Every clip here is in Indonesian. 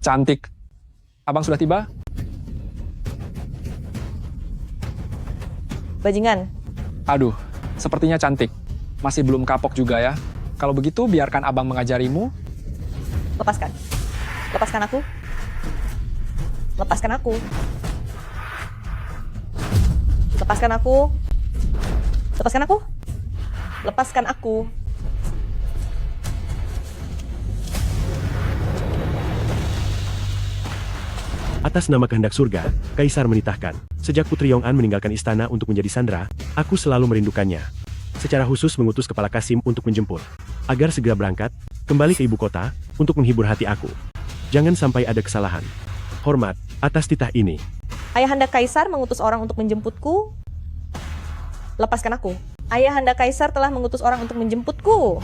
Cantik. Abang sudah tiba? Bajingan, Aduh, sepertinya cantik. Masih belum kapok juga ya. Kalau begitu, biarkan abang mengajarimu. lepaskan. Lepaskan aku. Lepaskan aku. Lepaskan aku. Lepaskan aku. Lepaskan aku. Atas nama kehendak surga, Kaisar menitahkan, sejak Putri Yong'an meninggalkan istana untuk menjadi sandera, aku selalu merindukannya. Secara khusus mengutus Kepala Kasim untuk menjemput, agar segera berangkat, kembali ke ibu kota, untuk menghibur hati aku. Jangan sampai ada kesalahan. Hormat, atas titah ini. Ayahanda Kaisar mengutus orang untuk menjemputku. Lepaskan aku. Ayahanda Kaisar telah mengutus orang untuk menjemputku.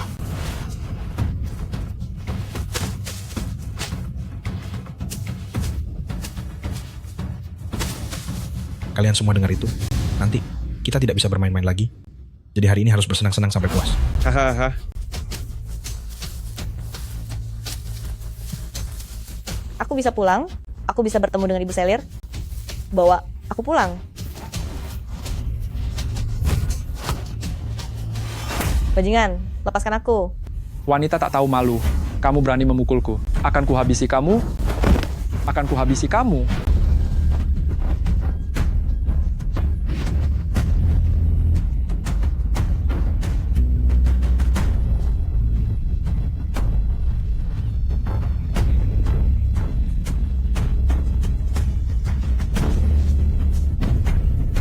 Kalian semua dengar itu? Nanti, kita tidak bisa bermain-main lagi. Jadi hari ini harus bersenang-senang sampai puas. Hahaha. Aku bisa pulang. Aku bisa bertemu dengan Ibu Selir. Bawa aku pulang. Bajingan, lepaskan aku. Wanita tak tahu malu. Kamu berani memukulku. Akan kuhabisi kamu. Akan kuhabisi kamu.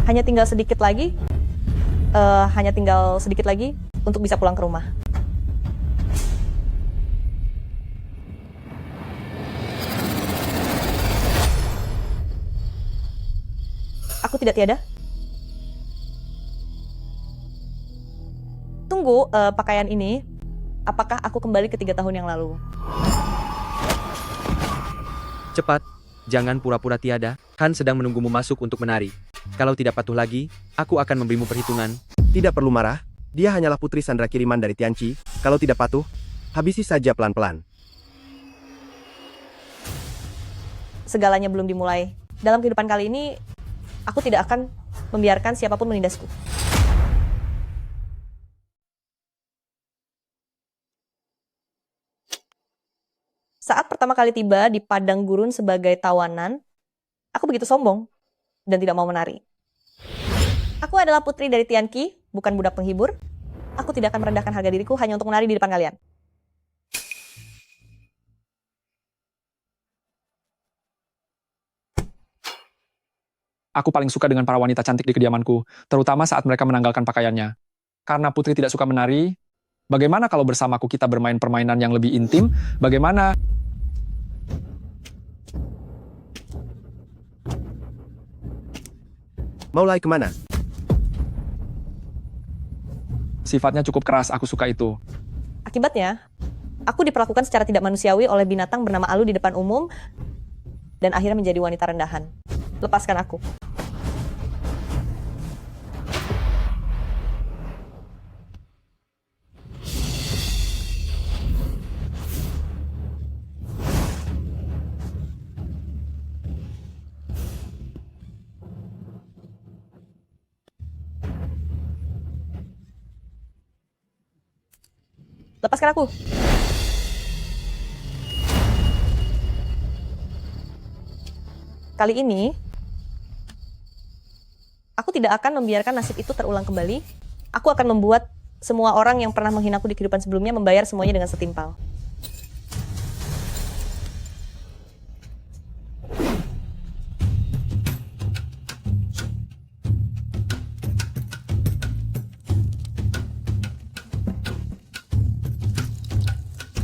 Hanya tinggal sedikit lagi. Hanya tinggal sedikit lagi untuk bisa pulang ke rumah. Aku tidak tiada. Tunggu, pakaian ini. Apakah aku kembali ke 3 tahun yang lalu? Cepat, jangan pura-pura tiada. Han sedang menunggumu masuk untuk menari. Kalau tidak patuh lagi, aku akan memberimu perhitungan. Tidak perlu marah, dia hanyalah putri sandera kiriman dari Tianqi. Kalau tidak patuh, habisi saja pelan-pelan. Segalanya belum dimulai. Dalam kehidupan kali ini, aku tidak akan membiarkan siapapun menindasku. Saat pertama kali tiba di padang gurun sebagai tawanan, aku begitu sombong dan tidak mau menari. Aku adalah putri dari Tianqi, bukan budak penghibur. Aku tidak akan merendahkan harga diriku hanya untuk menari di depan kalian. Aku paling suka dengan para wanita cantik di kediamanku, terutama saat mereka menanggalkan pakaiannya. Karena putri tidak suka menari, bagaimana kalau bersamaku kita bermain permainan yang lebih intim? Bagaimana? Mau lari kemana? Sifatnya cukup keras, aku suka itu. Akibatnya, aku diperlakukan secara tidak manusiawi oleh binatang bernama Alu di depan umum dan akhirnya menjadi wanita rendahan. Lepaskan aku. Lepaskan aku. Kali ini, aku tidak akan membiarkan nasib itu terulang kembali. Aku akan membuat semua orang yang pernah menghinaku di kehidupan sebelumnya membayar semuanya dengan setimpal.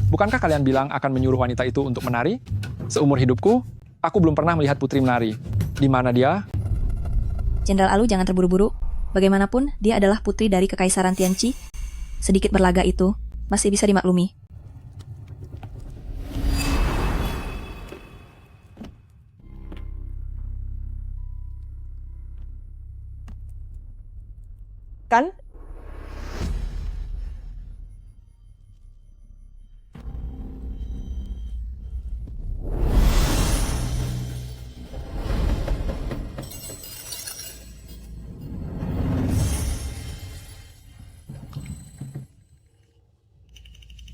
Bukankah kalian bilang akan menyuruh wanita itu untuk menari? Seumur hidupku, aku belum pernah melihat putri menari. Di mana dia? Jenderal Alu, jangan terburu-buru. Bagaimanapun, dia adalah putri dari Kekaisaran Tianqi. Sedikit berlaga itu masih bisa dimaklumi. Kan?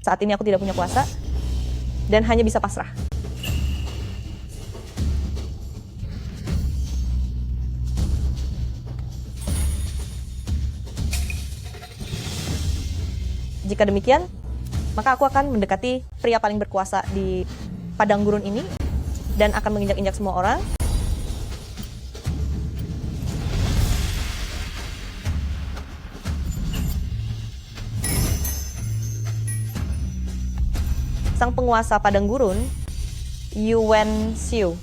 Saat ini aku tidak punya kuasa dan hanya bisa pasrah. Jika demikian, maka aku akan mendekati pria paling berkuasa di padang gurun ini dan akan menginjak-injak semua orang. Sang penguasa padang gurun, Yuan Xiu.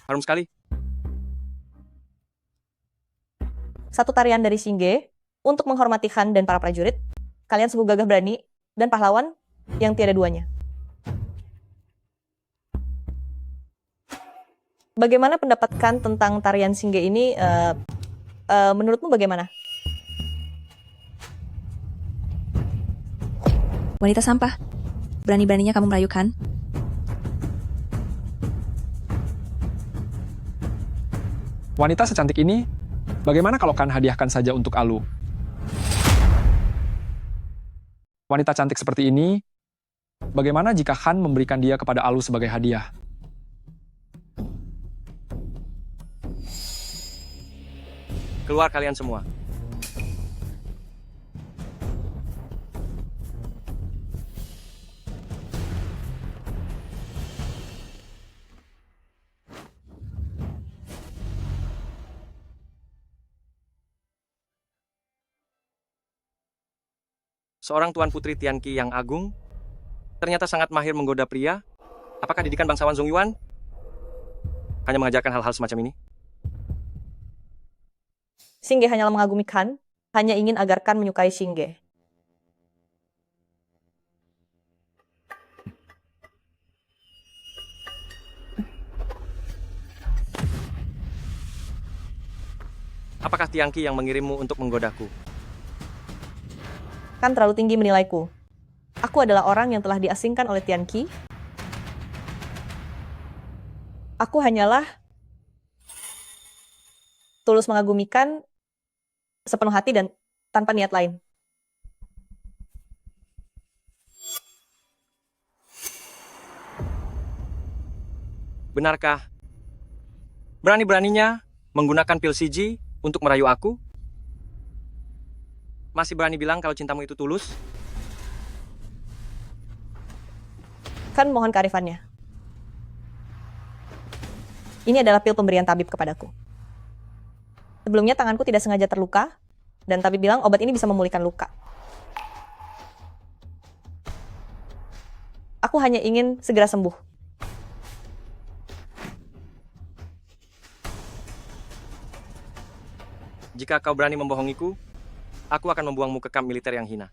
Harum sekali. Satu tarian dari Xingge untuk menghormati Han dan para prajurit. Kalian sungguh gagah berani dan pahlawan yang tiada duanya. Bagaimana pendapatkan tentang tarian Xingge ini? Menurutmu bagaimana? Wanita sampah. Berani-beraninya kamu merayukan. Wanita secantik ini, bagaimana kalau Kan hadiahkan saja untuk Alu? Wanita cantik seperti ini, bagaimana jika Han memberikan dia kepada Alu sebagai hadiah? Keluar kalian semua. Seorang Tuan Putri Tianqi yang agung, ternyata sangat mahir menggoda pria. Apakah didikan bangsawan Zongyuan hanya mengajarkan hal-hal semacam ini? Xingge hanyalah mengagumi Han, hanya ingin agar Kan menyukai Xingge. Apakah Tianqi yang mengirimmu untuk menggodaku? Kan terlalu tinggi menilaiku. Aku adalah orang yang telah diasingkan oleh Tianqi. Aku hanyalah tulus mengagumikan sepenuh hati dan tanpa niat lain. Benarkah? Berani-beraninya menggunakan pil CG untuk merayu aku? Masih berani bilang kalau cintamu itu tulus? Kan mohon kearifannya. Ini adalah pil pemberian tabib kepadaku. Sebelumnya tanganku tidak sengaja terluka, dan tabib bilang obat ini bisa memulihkan luka. Aku hanya ingin segera sembuh. Jika kau berani membohongiku, aku akan membuangmu ke kamp militer yang hina.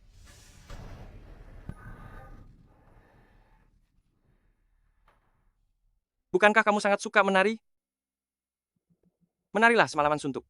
Bukankah kamu sangat suka menari? Menarilah semalaman suntuk.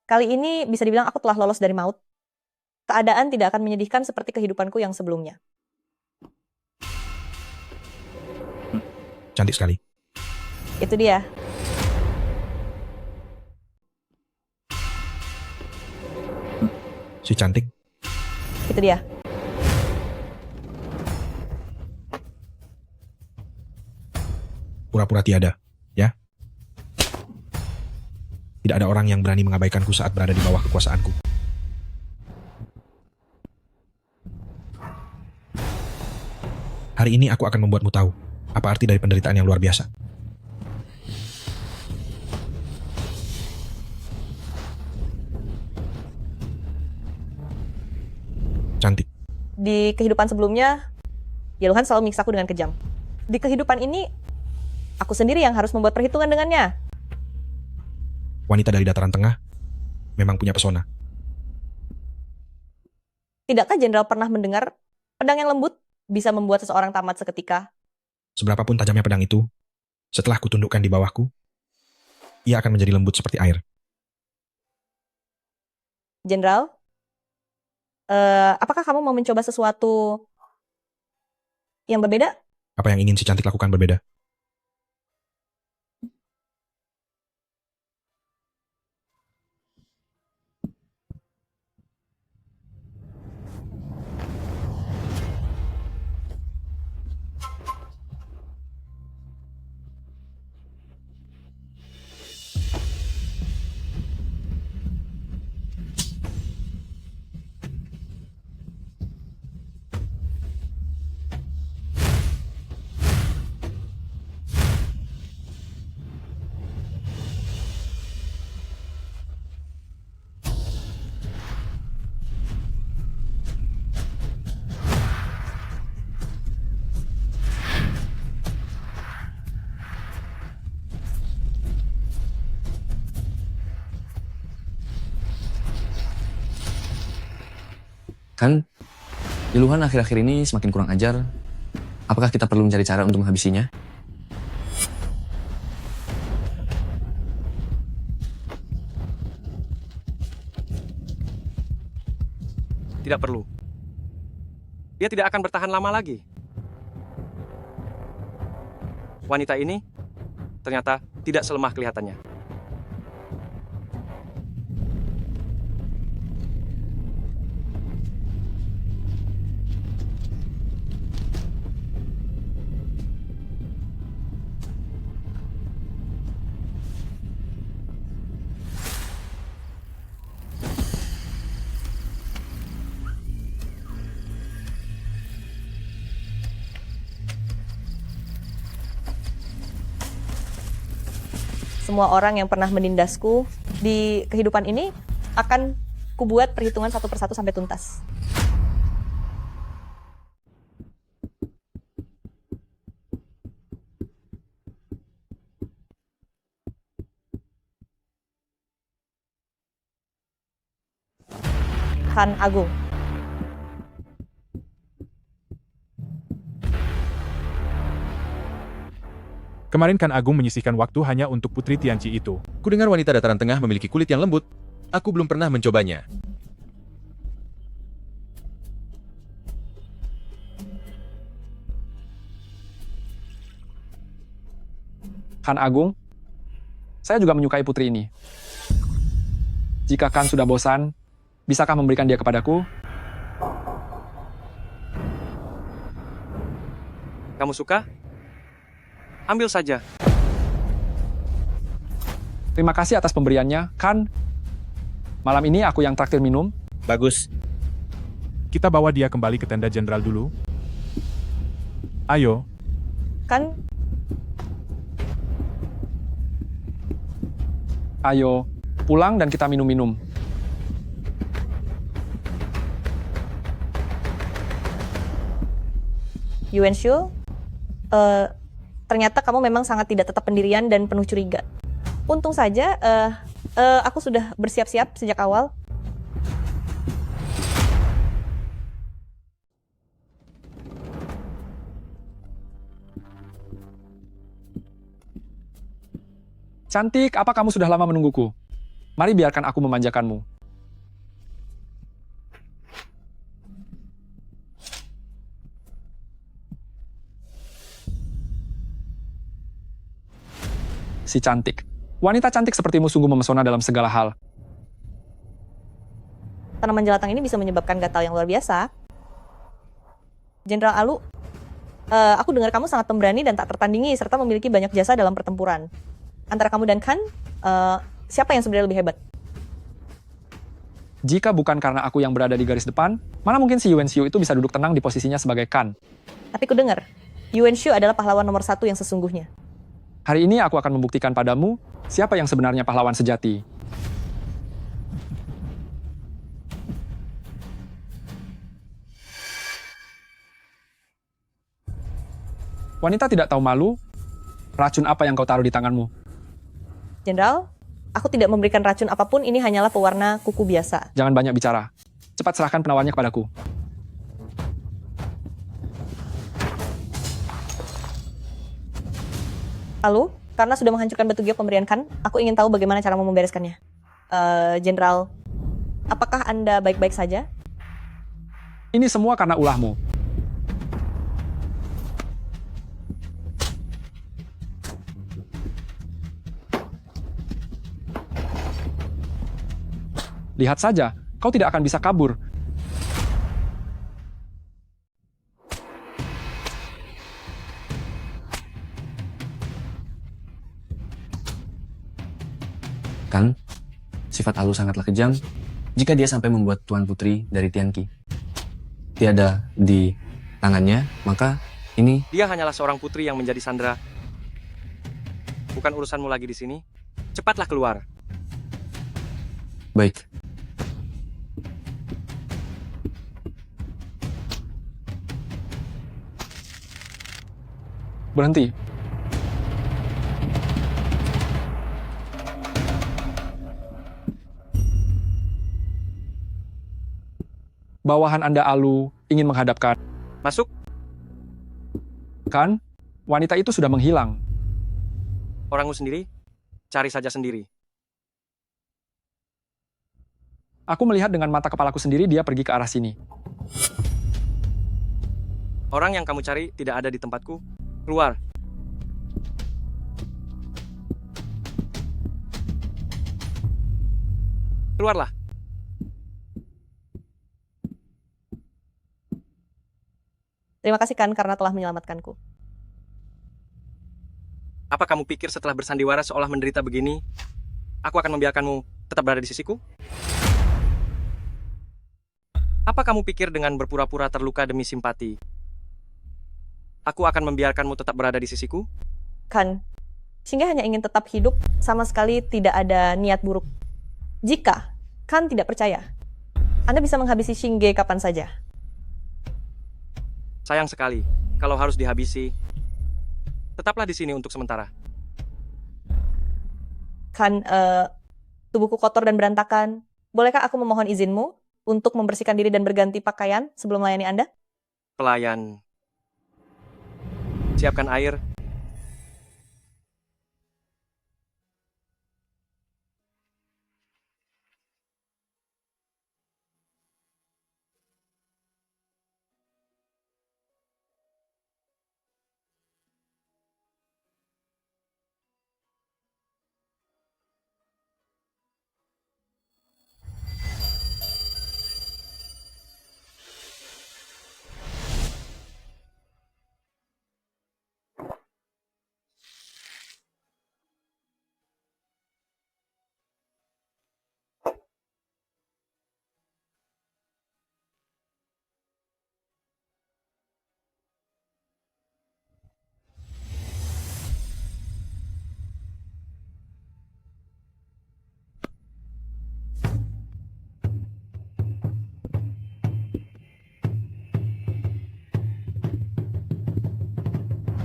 Kali ini bisa dibilang aku telah lolos dari maut. keadaan tidak akan menyedihkan seperti kehidupanku yang sebelumnya. Cantik sekali. Itu dia. Si cantik. Itu dia. Pura-pura tiada, ya? Tidak ada orang yang berani mengabaikanku saat berada di bawah kekuasaanku. Hari ini aku akan membuatmu tahu apa arti dari penderitaan yang luar biasa. Cantik. Di kehidupan sebelumnya, Yeluhan selalu menyiksaku dengan kejam. Di kehidupan ini, aku sendiri yang harus membuat perhitungan dengannya. Wanita dari dataran tengah memang punya pesona. Tidakkah Jenderal pernah mendengar pedang yang lembut bisa membuat seseorang tamat seketika? Seberapapun tajamnya pedang itu, setelah kutundukkan di bawahku, ia akan menjadi lembut seperti air. Jenderal, apakah kamu mau mencoba sesuatu yang berbeda? Apa yang ingin si cantik lakukan berbeda? Kan, Yeluhan akhir-akhir ini semakin kurang ajar. Apakah kita perlu mencari cara untuk menghabisinya? Tidak perlu. Dia tidak akan bertahan lama lagi. Wanita ini ternyata tidak selemah kelihatannya. Semua orang yang pernah menindasku di kehidupan ini akan kubuat perhitungan satu persatu sampai tuntas. Khan Agung. Kemarin Khan Agung menyisihkan waktu hanya untuk Putri Tianqi itu. Kudengar wanita dataran tengah memiliki kulit yang lembut. Aku belum pernah mencobanya. Khan Agung, saya juga menyukai putri ini. Jika Khan sudah bosan, bisakah memberikan dia kepadaku? Kamu suka? Ambil saja. Terima kasih atas pemberiannya, Khan. Malam ini aku yang traktir minum. Bagus. Kita bawa dia kembali ke tenda jenderal dulu. Ayo, Kan Ayo, pulang dan kita minum-minum. Yuan Shu, ternyata kamu memang sangat tidak tetap pendirian dan penuh curiga. Untung saja, aku sudah bersiap-siap sejak awal. Cantik, apa kamu sudah lama menungguku? Mari biarkan aku memanjakanmu. Si cantik. Wanita cantik sepertimu sungguh memesona dalam segala hal. Tanaman jelatang ini bisa menyebabkan gatal yang luar biasa. Jenderal Alu, aku dengar kamu sangat pemberani dan tak tertandingi serta memiliki banyak jasa dalam pertempuran. Antara kamu dan Khan, siapa yang sebenarnya lebih hebat? Jika bukan karena aku yang berada di garis depan, mana mungkin si Yuan Xiu itu bisa duduk tenang di posisinya sebagai Khan. Tapi ku dengar, Yuan Shu adalah pahlawan nomor 1 yang sesungguhnya. Hari ini aku akan membuktikan padamu siapa yang sebenarnya pahlawan sejati. Wanita tidak tahu malu, racun apa yang kau taruh di tanganmu? Jenderal, aku tidak memberikan racun apapun, ini hanyalah pewarna kuku biasa. Jangan banyak bicara. Cepat serahkan penawarnya kepadaku. Lalu, karena sudah menghancurkan batu giok pemberian Khan, aku ingin tahu bagaimana cara membereskannya. Jenderal, apakah Anda baik-baik saja? Ini semua karena ulahmu. Lihat saja, kau tidak akan bisa kabur. Kan, sifat Alu sangatlah kejam jika dia sampai membuat Tuan Putri dari Tianqi tiada di tangannya, maka ini... Dia hanyalah seorang putri yang menjadi sandera. Bukan urusanmu lagi di sini. Cepatlah keluar. Baik. Berhenti. Bawahan Anda Alu ingin menghadapkan. Masuk. Kan, wanita itu sudah menghilang. Orangmu sendiri? Cari saja sendiri. Aku melihat dengan mata kepalaku sendiri dia pergi ke arah sini. Orang yang kamu cari tidak ada di tempatku. Keluar. Keluarlah. Terima kasih Khan karena telah menyelamatkanku. Apa kamu pikir setelah bersandiwara seolah menderita begini, aku akan membiarkanmu tetap berada di sisiku? Apa kamu pikir dengan berpura-pura terluka demi simpati, aku akan membiarkanmu tetap berada di sisiku? Khan, Shinge hanya ingin tetap hidup, sama sekali tidak ada niat buruk. Jika Khan tidak percaya, Anda bisa menghabisi Shinge kapan saja. Sayang sekali, kalau harus dihabisi, tetaplah di sini untuk sementara. Khan, tubuhku kotor dan berantakan. Bolehkah aku memohon izinmu untuk membersihkan diri dan berganti pakaian sebelum melayani Anda? Pelayan, siapkan air.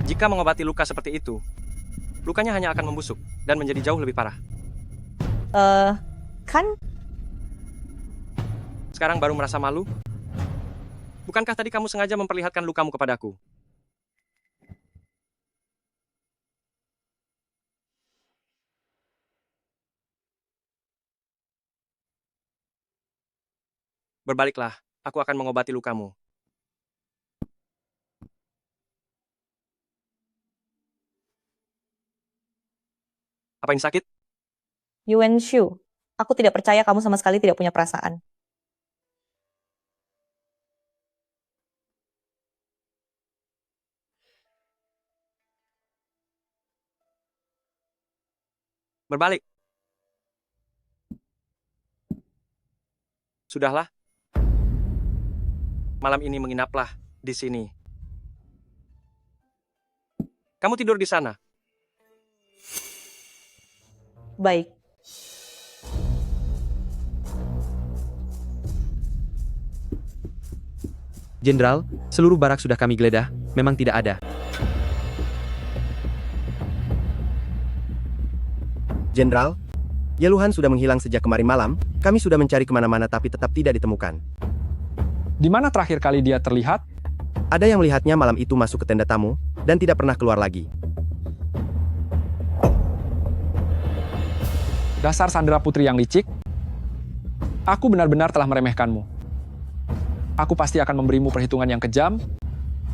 Jika mengobati luka seperti itu, lukanya hanya akan membusuk dan menjadi jauh lebih parah. Khan? Sekarang baru merasa malu? Bukankah tadi kamu sengaja memperlihatkan lukamu kepadaku? Berbaliklah, aku akan mengobati lukamu. Apa ini sakit? Yuan Shu, aku tidak percaya kamu sama sekali tidak punya perasaan. Berbalik. Sudahlah. Malam ini menginaplah di sini. Kamu tidur di sana. Baik. Jenderal, seluruh barak sudah kami geledah, memang tidak ada. Jenderal, Yeluhan sudah menghilang sejak kemarin malam, kami sudah mencari kemana-mana tapi tetap tidak ditemukan. Di mana terakhir kali dia terlihat? Ada yang melihatnya malam itu masuk ke tenda tamu, dan tidak pernah keluar lagi. Dasar Sandra Putri yang licik. Aku benar-benar telah meremehkanmu. Aku pasti akan memberimu perhitungan yang kejam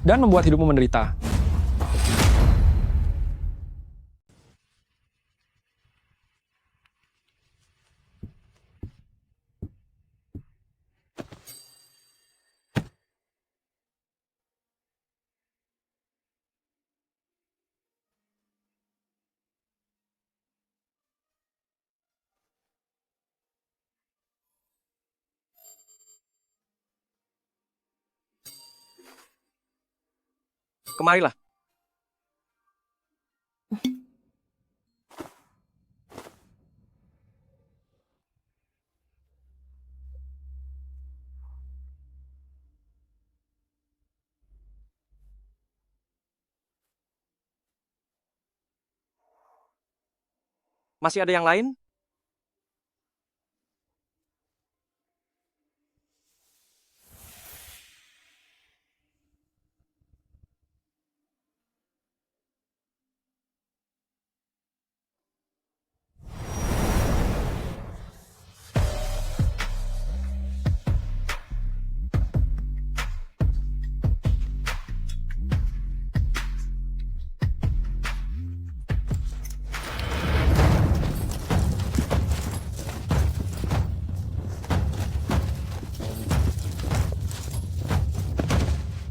dan membuat hidupmu menderita. Kemarilah. Masih ada yang lain?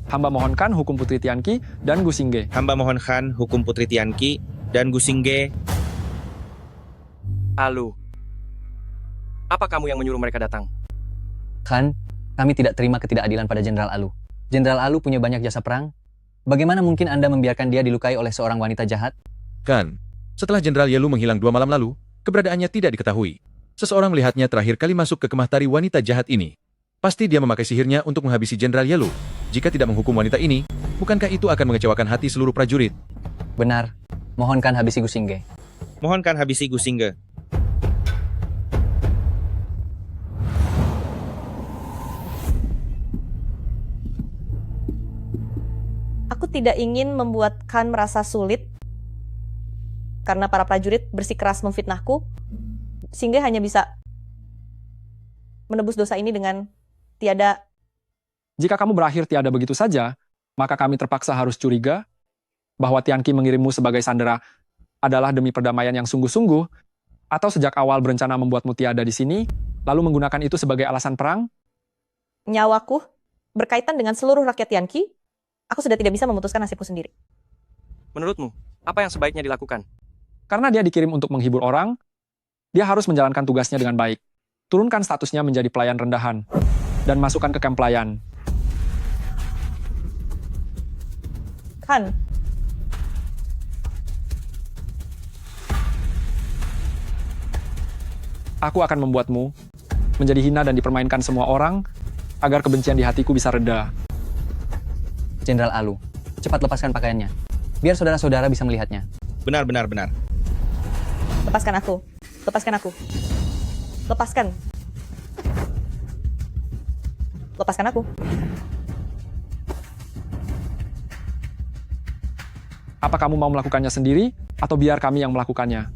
Hamba mohonkan hukum Putri Tianqi dan Gu Xingge. Hamba mohonkan hukum Putri Tianqi dan Gu Xingge. Alu. Apa kamu yang menyuruh mereka datang? Khan, kami tidak terima ketidakadilan pada Jenderal Alu. Jenderal Alu punya banyak jasa perang. Bagaimana mungkin Anda membiarkan dia dilukai oleh seorang wanita jahat? Kan, setelah Jenderal Yelu menghilang 2 malam lalu, keberadaannya tidak diketahui. Seseorang melihatnya terakhir kali masuk ke kemah tari wanita jahat ini. Pasti dia memakai sihirnya untuk menghabisi Jenderal Yelu. Jika tidak menghukum wanita ini, bukankah itu akan mengecewakan hati seluruh prajurit? Benar. Mohonkan habisi Gu Xingge. Mohonkan habisi Gu Xingge. Aku tidak ingin membuat Khan merasa sulit karena para prajurit bersikeras memfitnahku, sehingga hanya bisa menebus dosa ini dengan tiada. Jika kamu berakhir tiada begitu saja, maka kami terpaksa harus curiga bahwa Tianqi mengirimmu sebagai sandera adalah demi perdamaian yang sungguh-sungguh, atau sejak awal berencana membuatmu tiada di sini, lalu menggunakan itu sebagai alasan perang? Nyawaku berkaitan dengan seluruh rakyat Tianqi, aku sudah tidak bisa memutuskan nasibku sendiri. Menurutmu, apa yang sebaiknya dilakukan? Karena dia dikirim untuk menghibur orang, dia harus menjalankan tugasnya dengan baik. Turunkan statusnya menjadi pelayan rendahan, dan masukkan ke kamp pelayan. Khan, aku akan membuatmu menjadi hina dan dipermainkan semua orang agar kebencian di hatiku bisa reda. Jenderal Alu, cepat lepaskan pakaiannya. Biar saudara-saudara bisa melihatnya. Benar. lepaskan aku. Lepaskan aku. Lepaskan. Lepaskan aku. Apa kamu mau melakukannya sendiri, atau biar kami yang melakukannya?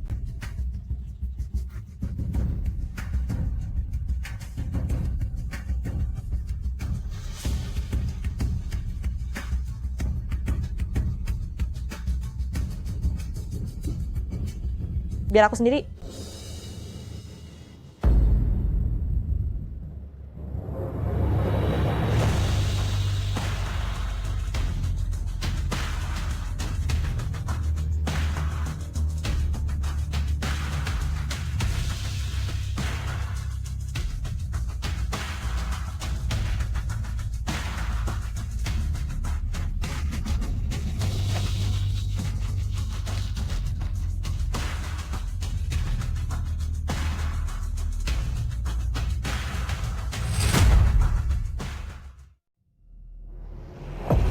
Biar aku sendiri.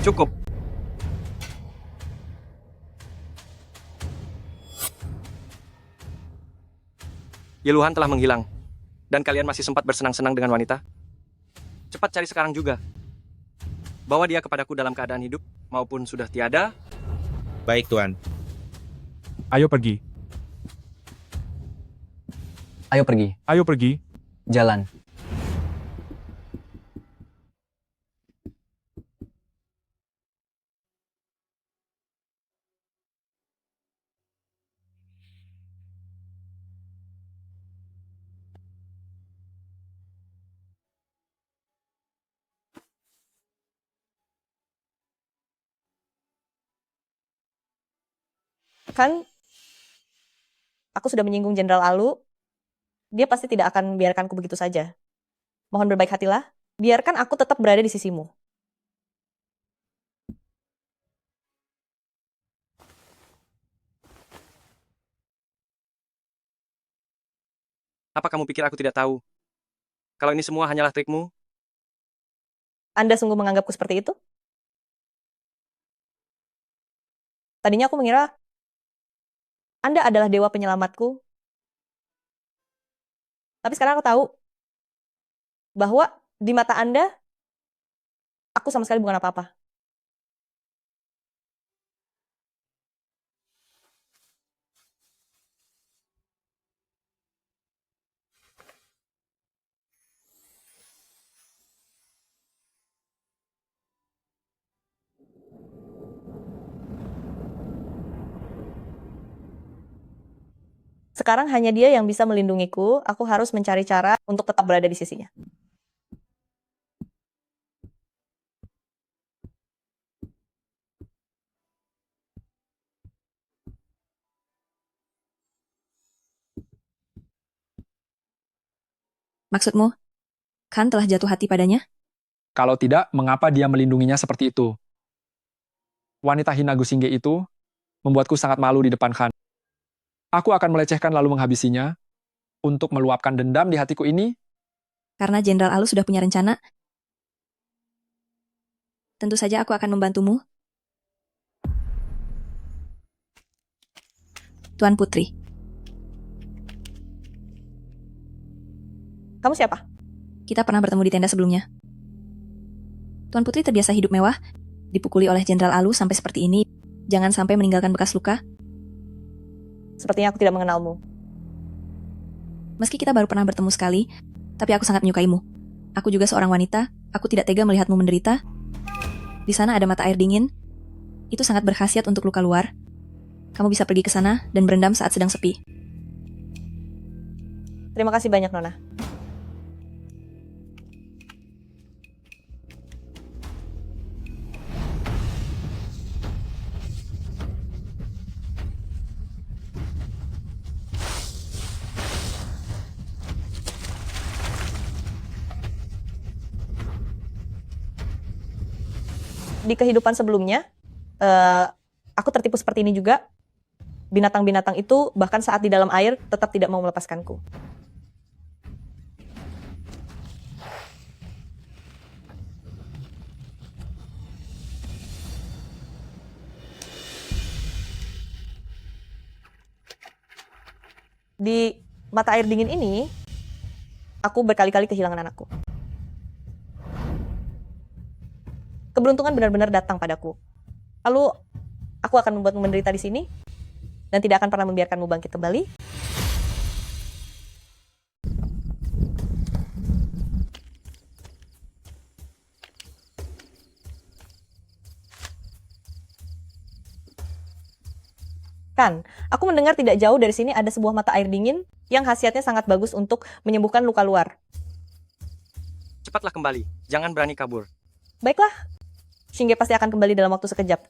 Cukup. Yeluhan telah menghilang, dan kalian masih sempat bersenang-senang dengan wanita. Cepat cari sekarang juga. Bawa dia kepadaku dalam keadaan hidup maupun sudah tiada. Baik, Tuan. Ayo pergi. Ayo pergi. Ayo pergi. Jalan. Kan aku sudah menyinggung Jenderal Alu. Dia pasti tidak akan membiarkanku begitu saja. Mohon berbaik hatilah. Biarkan aku tetap berada di sisimu. Apa kamu pikir aku tidak tahu? Kalau ini semua hanyalah trikmu, Anda sungguh menganggapku seperti itu? Tadinya aku mengira Anda adalah dewa penyelamatku. Tapi sekarang aku tahu bahwa di mata Anda, aku sama sekali bukan apa-apa. Sekarang hanya dia yang bisa melindungiku. Aku harus mencari cara untuk tetap berada di sisinya. Maksudmu, Khan telah jatuh hati padanya? Kalau tidak, mengapa dia melindunginya seperti itu? Wanita hina Gusingge itu membuatku sangat malu di depan Khan. Aku akan melecehkan lalu menghabisinya untuk meluapkan dendam di hatiku ini. Karena Jenderal Alu sudah punya rencana. Tentu saja aku akan membantumu. Tuan Putri. Kamu siapa? Kita pernah bertemu di tenda sebelumnya. Tuan Putri terbiasa hidup mewah, dipukuli oleh Jenderal Alu sampai seperti ini. Jangan sampai meninggalkan bekas luka. Sepertinya aku tidak mengenalmu. Meski kita baru pernah bertemu sekali, tapi aku sangat menyukaimu. Aku juga seorang wanita, aku tidak tega melihatmu menderita. Di sana ada mata air dingin. Itu sangat berkhasiat untuk luka luar. Kamu bisa pergi ke sana dan berendam saat sedang sepi. Terima kasih banyak, Nona. Di kehidupan sebelumnya, aku tertipu seperti ini juga. Binatang-binatang itu bahkan saat di dalam air tetap tidak mau melepaskanku. Di mata air dingin ini, aku berkali-kali kehilangan anakku. Keberuntungan benar-benar datang padaku. Lalu, aku akan membuatmu menderita di sini, dan tidak akan pernah membiarkanmu bangkit kembali. Kan, aku mendengar tidak jauh dari sini ada sebuah mata air dingin yang khasiatnya sangat bagus untuk menyembuhkan luka luar. Cepatlah kembali, jangan berani kabur. Baiklah, Shinge pasti akan kembali dalam waktu sekejap.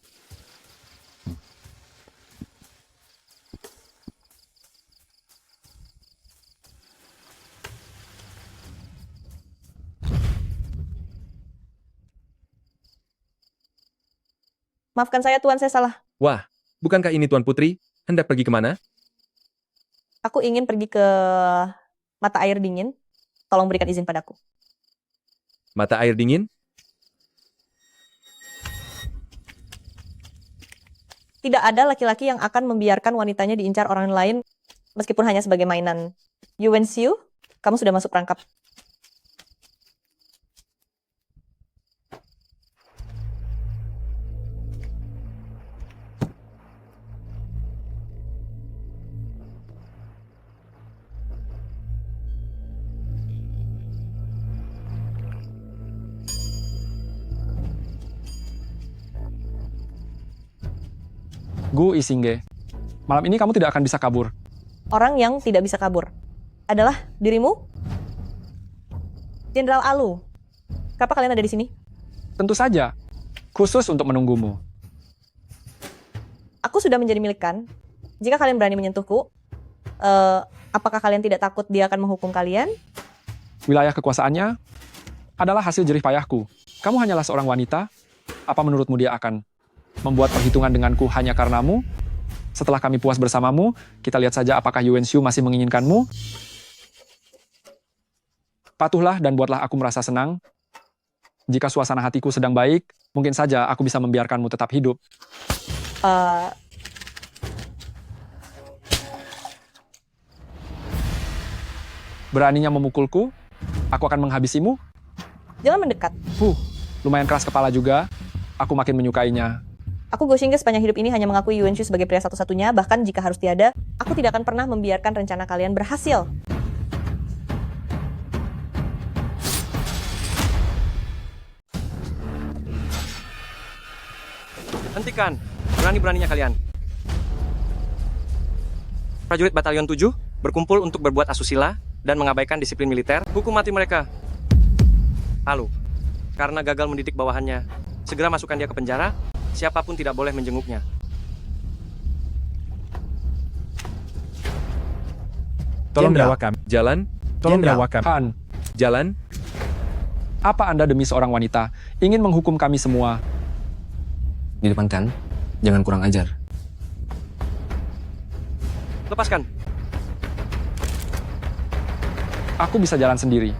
Maafkan saya Tuan, saya salah. Wah, bukankah ini Tuan Putri? Hendak pergi kemana? Aku ingin pergi ke mata air dingin. Tolong berikan izin padaku. Mata air dingin? Tidak ada laki-laki yang akan membiarkan wanitanya diincar orang lain meskipun hanya sebagai mainan. Yuan Xiu, kamu sudah masuk perangkap. Gu Isingge, malam ini kamu tidak akan bisa kabur. Orang yang tidak bisa kabur adalah dirimu? Jenderal Alu, kenapa kalian ada di sini? Tentu saja, khusus untuk menunggumu. Aku sudah menjadi milik Kan. Jika kalian berani menyentuhku, apakah kalian tidak takut dia akan menghukum kalian? Wilayah kekuasaannya adalah hasil jerih payahku. Kamu hanyalah seorang wanita. Apa menurutmu dia akan membuat perhitungan denganku hanya karenamu? Setelah kami puas bersamamu, kita lihat saja apakah Yuan Xiu masih menginginkanmu. Patuhlah dan buatlah aku merasa senang. Jika suasana hatiku sedang baik, mungkin saja aku bisa membiarkanmu tetap hidup. Beraninya memukulku, aku akan menghabisimu. Jangan mendekat. Lumayan keras kepala juga. Aku makin menyukainya. Aku Go Shinge sepanjang hidup ini hanya mengakui Yuan Xiu sebagai pria satu-satunya, bahkan jika harus tiada, aku tidak akan pernah membiarkan rencana kalian berhasil. Hentikan, berani-beraninya kalian. Prajurit Batalion 7 berkumpul untuk berbuat asusila dan mengabaikan disiplin militer. Hukum mati mereka. Lalu, karena gagal mendidik bawahannya, segera masukkan dia ke penjara. Siapapun tidak boleh menjenguknya. Tolong Jenderal. bawa kami. Jalan? Tolong Jenderal. bawa kami. Han, Jalan? apa Anda demi seorang wanita ingin menghukum kami semua? Di depan Kan, jangan kurang ajar. Lepaskan. Aku bisa jalan sendiri.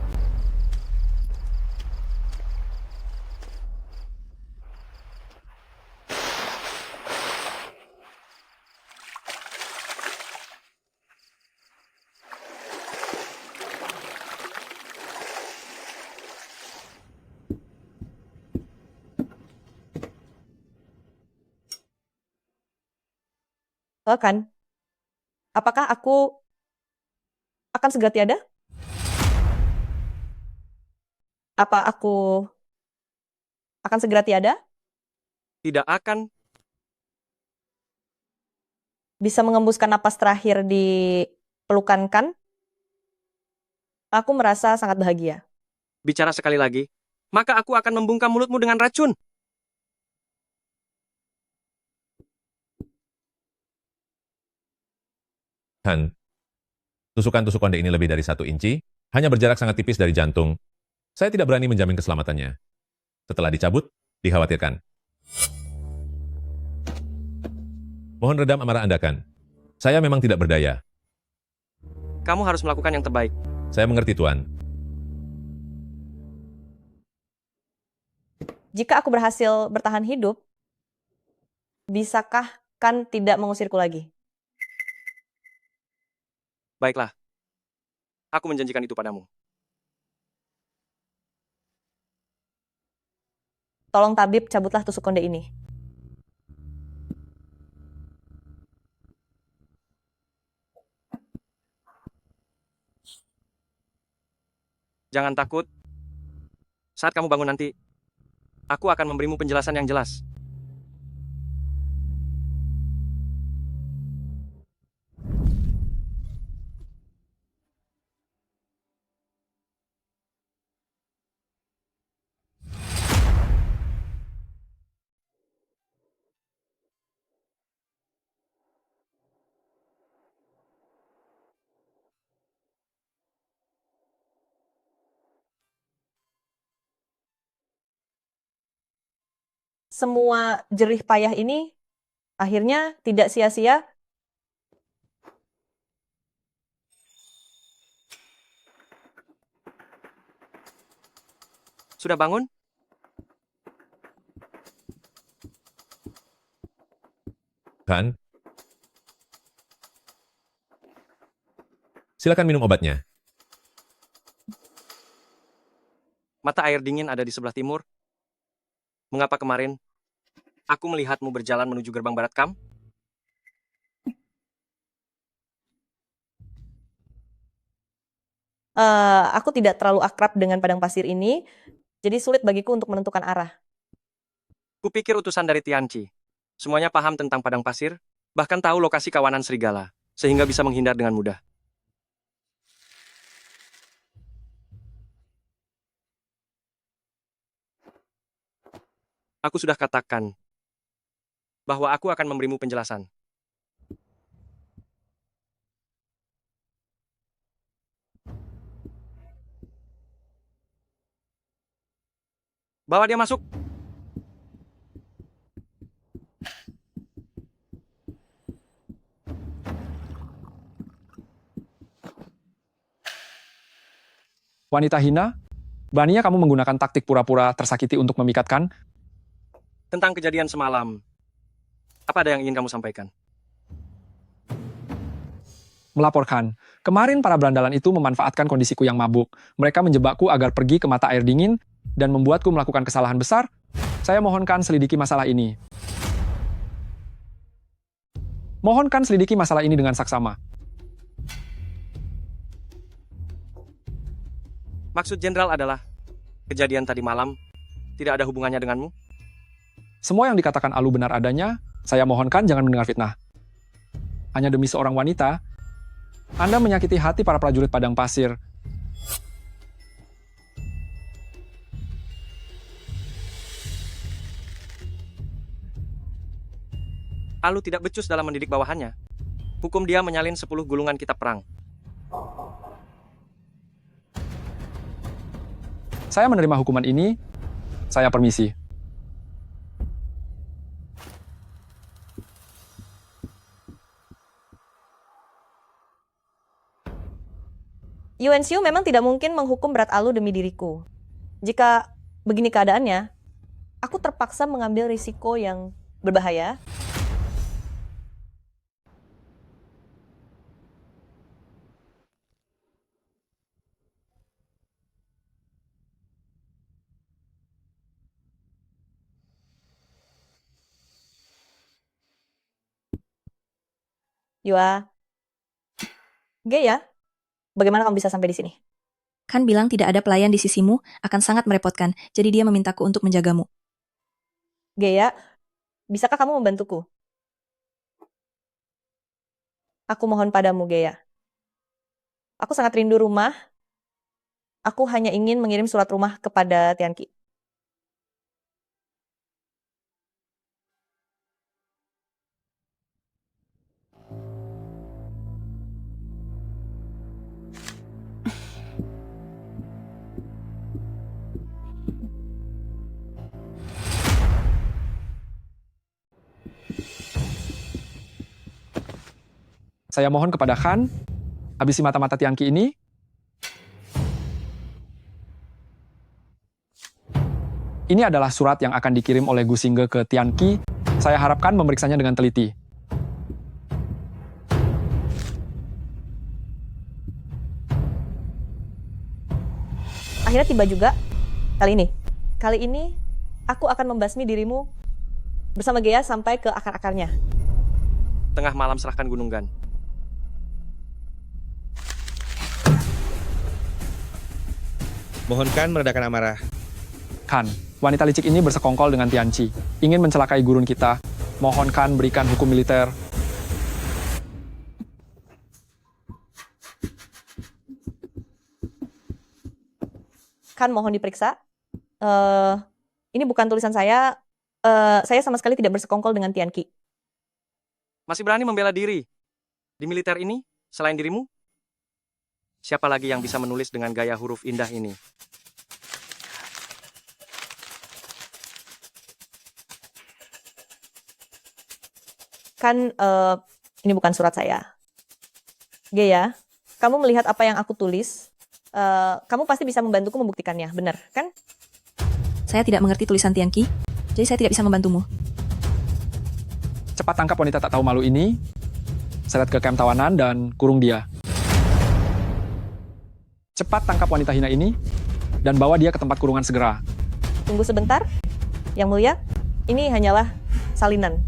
Kan? Apakah aku akan segera tiada? Apa aku akan segera tiada? Tidak akan. Bisa mengembuskan napas terakhir di pelukan Kan? Aku merasa sangat bahagia. Bicara sekali lagi, maka aku akan membungkam mulutmu dengan racun. Han, tusukan tusuk konde ini lebih dari 1 inci, hanya berjarak sangat tipis dari jantung. Saya tidak berani menjamin keselamatannya. Setelah dicabut, dikhawatirkan. Mohon redam amarah Anda, Kan. Saya memang tidak berdaya. Kamu harus melakukan yang terbaik. Saya mengerti, Tuan. Jika aku berhasil bertahan hidup, bisakah Kan tidak mengusirku lagi? Baiklah. Aku menjanjikan itu padamu. Tolong tabib cabutlah tusuk konde ini. Jangan takut. Saat kamu bangun nanti, aku akan memberimu penjelasan yang jelas. semua jerih payah ini akhirnya tidak sia-sia. Sudah bangun? Kan? Silakan minum obatnya. Mata air dingin ada di sebelah timur. Mengapa kemarin aku melihatmu berjalan menuju gerbang barat Kam? Aku tidak terlalu akrab dengan padang pasir ini, jadi sulit bagiku untuk menentukan arah. Kupikir utusan dari Tianqi. Semuanya paham tentang padang pasir, bahkan tahu lokasi kawanan serigala, sehingga bisa menghindar dengan mudah. Aku sudah katakan bahwa aku akan memberimu penjelasan. Bawa dia masuk. Wanita hina, beraninya kamu menggunakan taktik pura-pura tersakiti untuk memikatkan? Tentang kejadian semalam, apa ada yang ingin kamu sampaikan? Melaporkan, kemarin para berandalan itu memanfaatkan kondisiku yang mabuk. Mereka menjebakku agar pergi ke mata air dingin dan membuatku melakukan kesalahan besar. Saya mohonkan selidiki masalah ini. Mohonkan selidiki masalah ini dengan saksama. Maksud jenderal adalah, kejadian tadi malam tidak ada hubungannya denganmu? Semua yang dikatakan Alu benar adanya, saya mohonkan jangan mendengar fitnah. Hanya demi seorang wanita, Anda menyakiti hati para prajurit padang pasir. Alu tidak becus dalam mendidik bawahannya. Hukum dia menyalin 10 gulungan kitab perang. Saya menerima hukuman ini, saya permisi. Yuan Xiu memang tidak mungkin menghukum berat Alu demi diriku. Jika begini keadaannya, aku terpaksa mengambil risiko yang berbahaya. Yua, Geya, bagaimana kamu bisa sampai di sini? Kan bilang tidak ada pelayan di sisimu akan sangat merepotkan, jadi dia memintaku untuk menjagamu. Geya, bisakah kamu membantuku? Aku mohon padamu, Geya. Aku sangat rindu rumah. Aku hanya ingin mengirim surat rumah kepada Tianqi. Saya mohon kepada Khan, habisi mata-mata Tianqi ini. Ini adalah surat yang akan dikirim oleh Gu Xingge ke Tianqi. Saya harapkan memeriksanya dengan teliti. Akhirnya tiba juga kali ini. Kali ini aku akan membasmi dirimu bersama Geya sampai ke akar-akarnya. Tengah malam serahkan Gunung Gan. Mohonkan meredakan amarah. Khan, wanita licik ini bersekongkol dengan Tianqi, ingin mencelakai gurun kita. Mohon Khan berikan hukum militer. Khan mohon diperiksa. Ini bukan tulisan saya. Saya sama sekali tidak bersekongkol dengan Tianqi. Masih berani membela diri di militer ini selain dirimu? Siapa lagi yang bisa menulis dengan gaya huruf indah ini? Kan ini bukan surat saya. Gea, kamu melihat apa yang aku tulis, kamu pasti bisa membantuku membuktikannya, benar kan? Saya tidak mengerti tulisan Tianqi, jadi saya tidak bisa membantumu. Cepat tangkap wanita tak tahu malu ini, seret ke kamp tawanan dan kurung dia. Cepat tangkap wanita hina ini, dan bawa dia ke tempat kurungan segera. Tunggu sebentar, Yang Mulia, ini hanyalah salinan.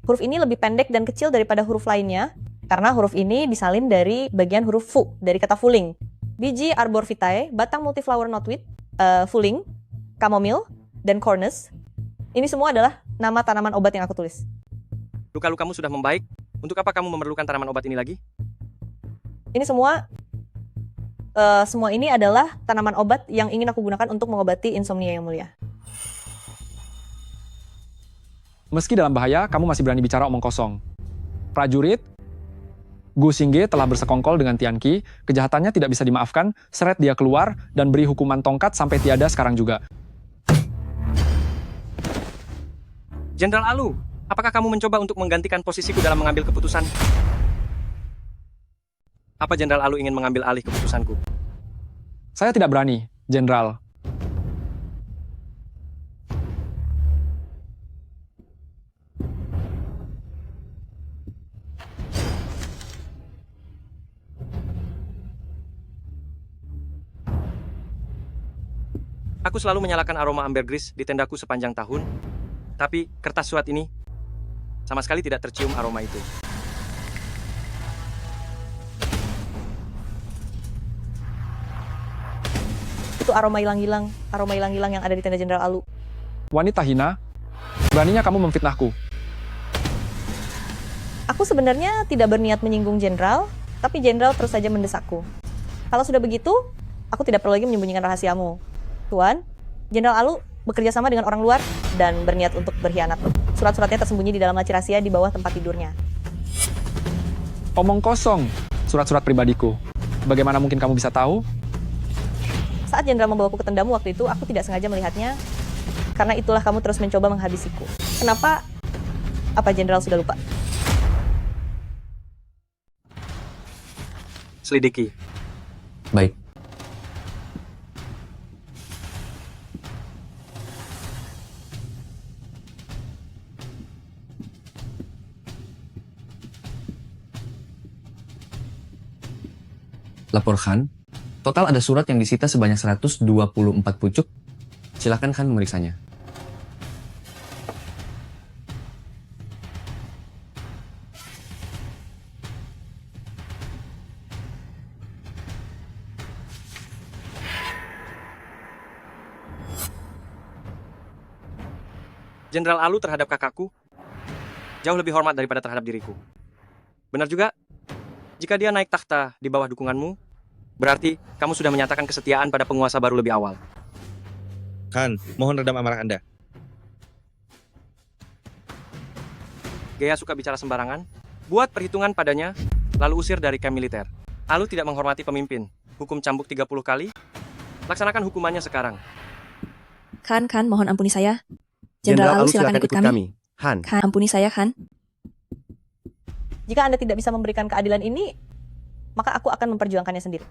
Huruf ini lebih pendek dan kecil daripada huruf lainnya, karena huruf ini disalin dari bagian huruf fu, dari kata fuling. Biji arbor vitae, batang multiflower knotweed, fuling, chamomile, dan cornus. Ini semua adalah nama tanaman obat yang aku tulis. Luka-lukamu sudah membaik. Untuk apa kamu memerlukan tanaman obat ini lagi? Ini semua ini adalah tanaman obat yang ingin aku gunakan untuk mengobati insomnia, Yang Mulia. Meski dalam bahaya, kamu masih berani bicara omong kosong. Prajurit, Gu Xingge telah bersekongkol dengan Tianqi, kejahatannya tidak bisa dimaafkan, seret dia keluar, dan beri hukuman tongkat sampai tiada sekarang juga. Jenderal Alu, apakah kamu mencoba untuk menggantikan posisiku dalam mengambil keputusan? Apa Jenderal Alu ingin mengambil alih keputusanku? Saya tidak berani, Jenderal. Aku selalu menyalakan aroma ambergris di tendaku sepanjang tahun, tapi kertas surat ini sama sekali tidak tercium aroma itu. Itu aroma hilang-hilang yang ada di tenda Jenderal Alu. Wanita hina, beraninya kamu memfitnahku. Aku sebenarnya tidak berniat menyinggung Jenderal, tapi Jenderal terus saja mendesakku. Kalau sudah begitu, aku tidak perlu lagi menyembunyikan rahasiamu. Tuan, Jenderal Alu bekerja sama dengan orang luar dan berniat untuk berkhianat. Surat-suratnya tersembunyi di dalam laci rahasia di bawah tempat tidurnya. Omong kosong, surat-surat pribadiku. Bagaimana mungkin kamu bisa tahu? Saat Jenderal membawaku ke tendamu waktu itu, aku tidak sengaja melihatnya. Karena itulah kamu terus mencoba menghabisiku. Kenapa? Apa Jenderal sudah lupa? Selidiki. Baik. Lapor Khan, total ada surat yang disita sebanyak 124 pucuk. Silakan Khan memeriksanya. Jenderal Alu terhadap kakakku jauh lebih hormat daripada terhadap diriku. Benar juga, jika dia naik takhta di bawah dukunganmu, berarti kamu sudah menyatakan kesetiaan pada penguasa baru lebih awal. Khan, mohon redam amarah Anda. Gea suka bicara sembarangan. Buat perhitungan padanya, lalu usir dari kamp militer. Alu tidak menghormati pemimpin. Hukum cambuk 30 kali. Laksanakan hukumannya sekarang. Khan, mohon ampuni saya. Jenderal Alu silakan ikut kami. Han. Khan, ampuni saya, Khan. Jika Anda tidak bisa memberikan keadilan ini, maka aku akan memperjuangkannya sendiri.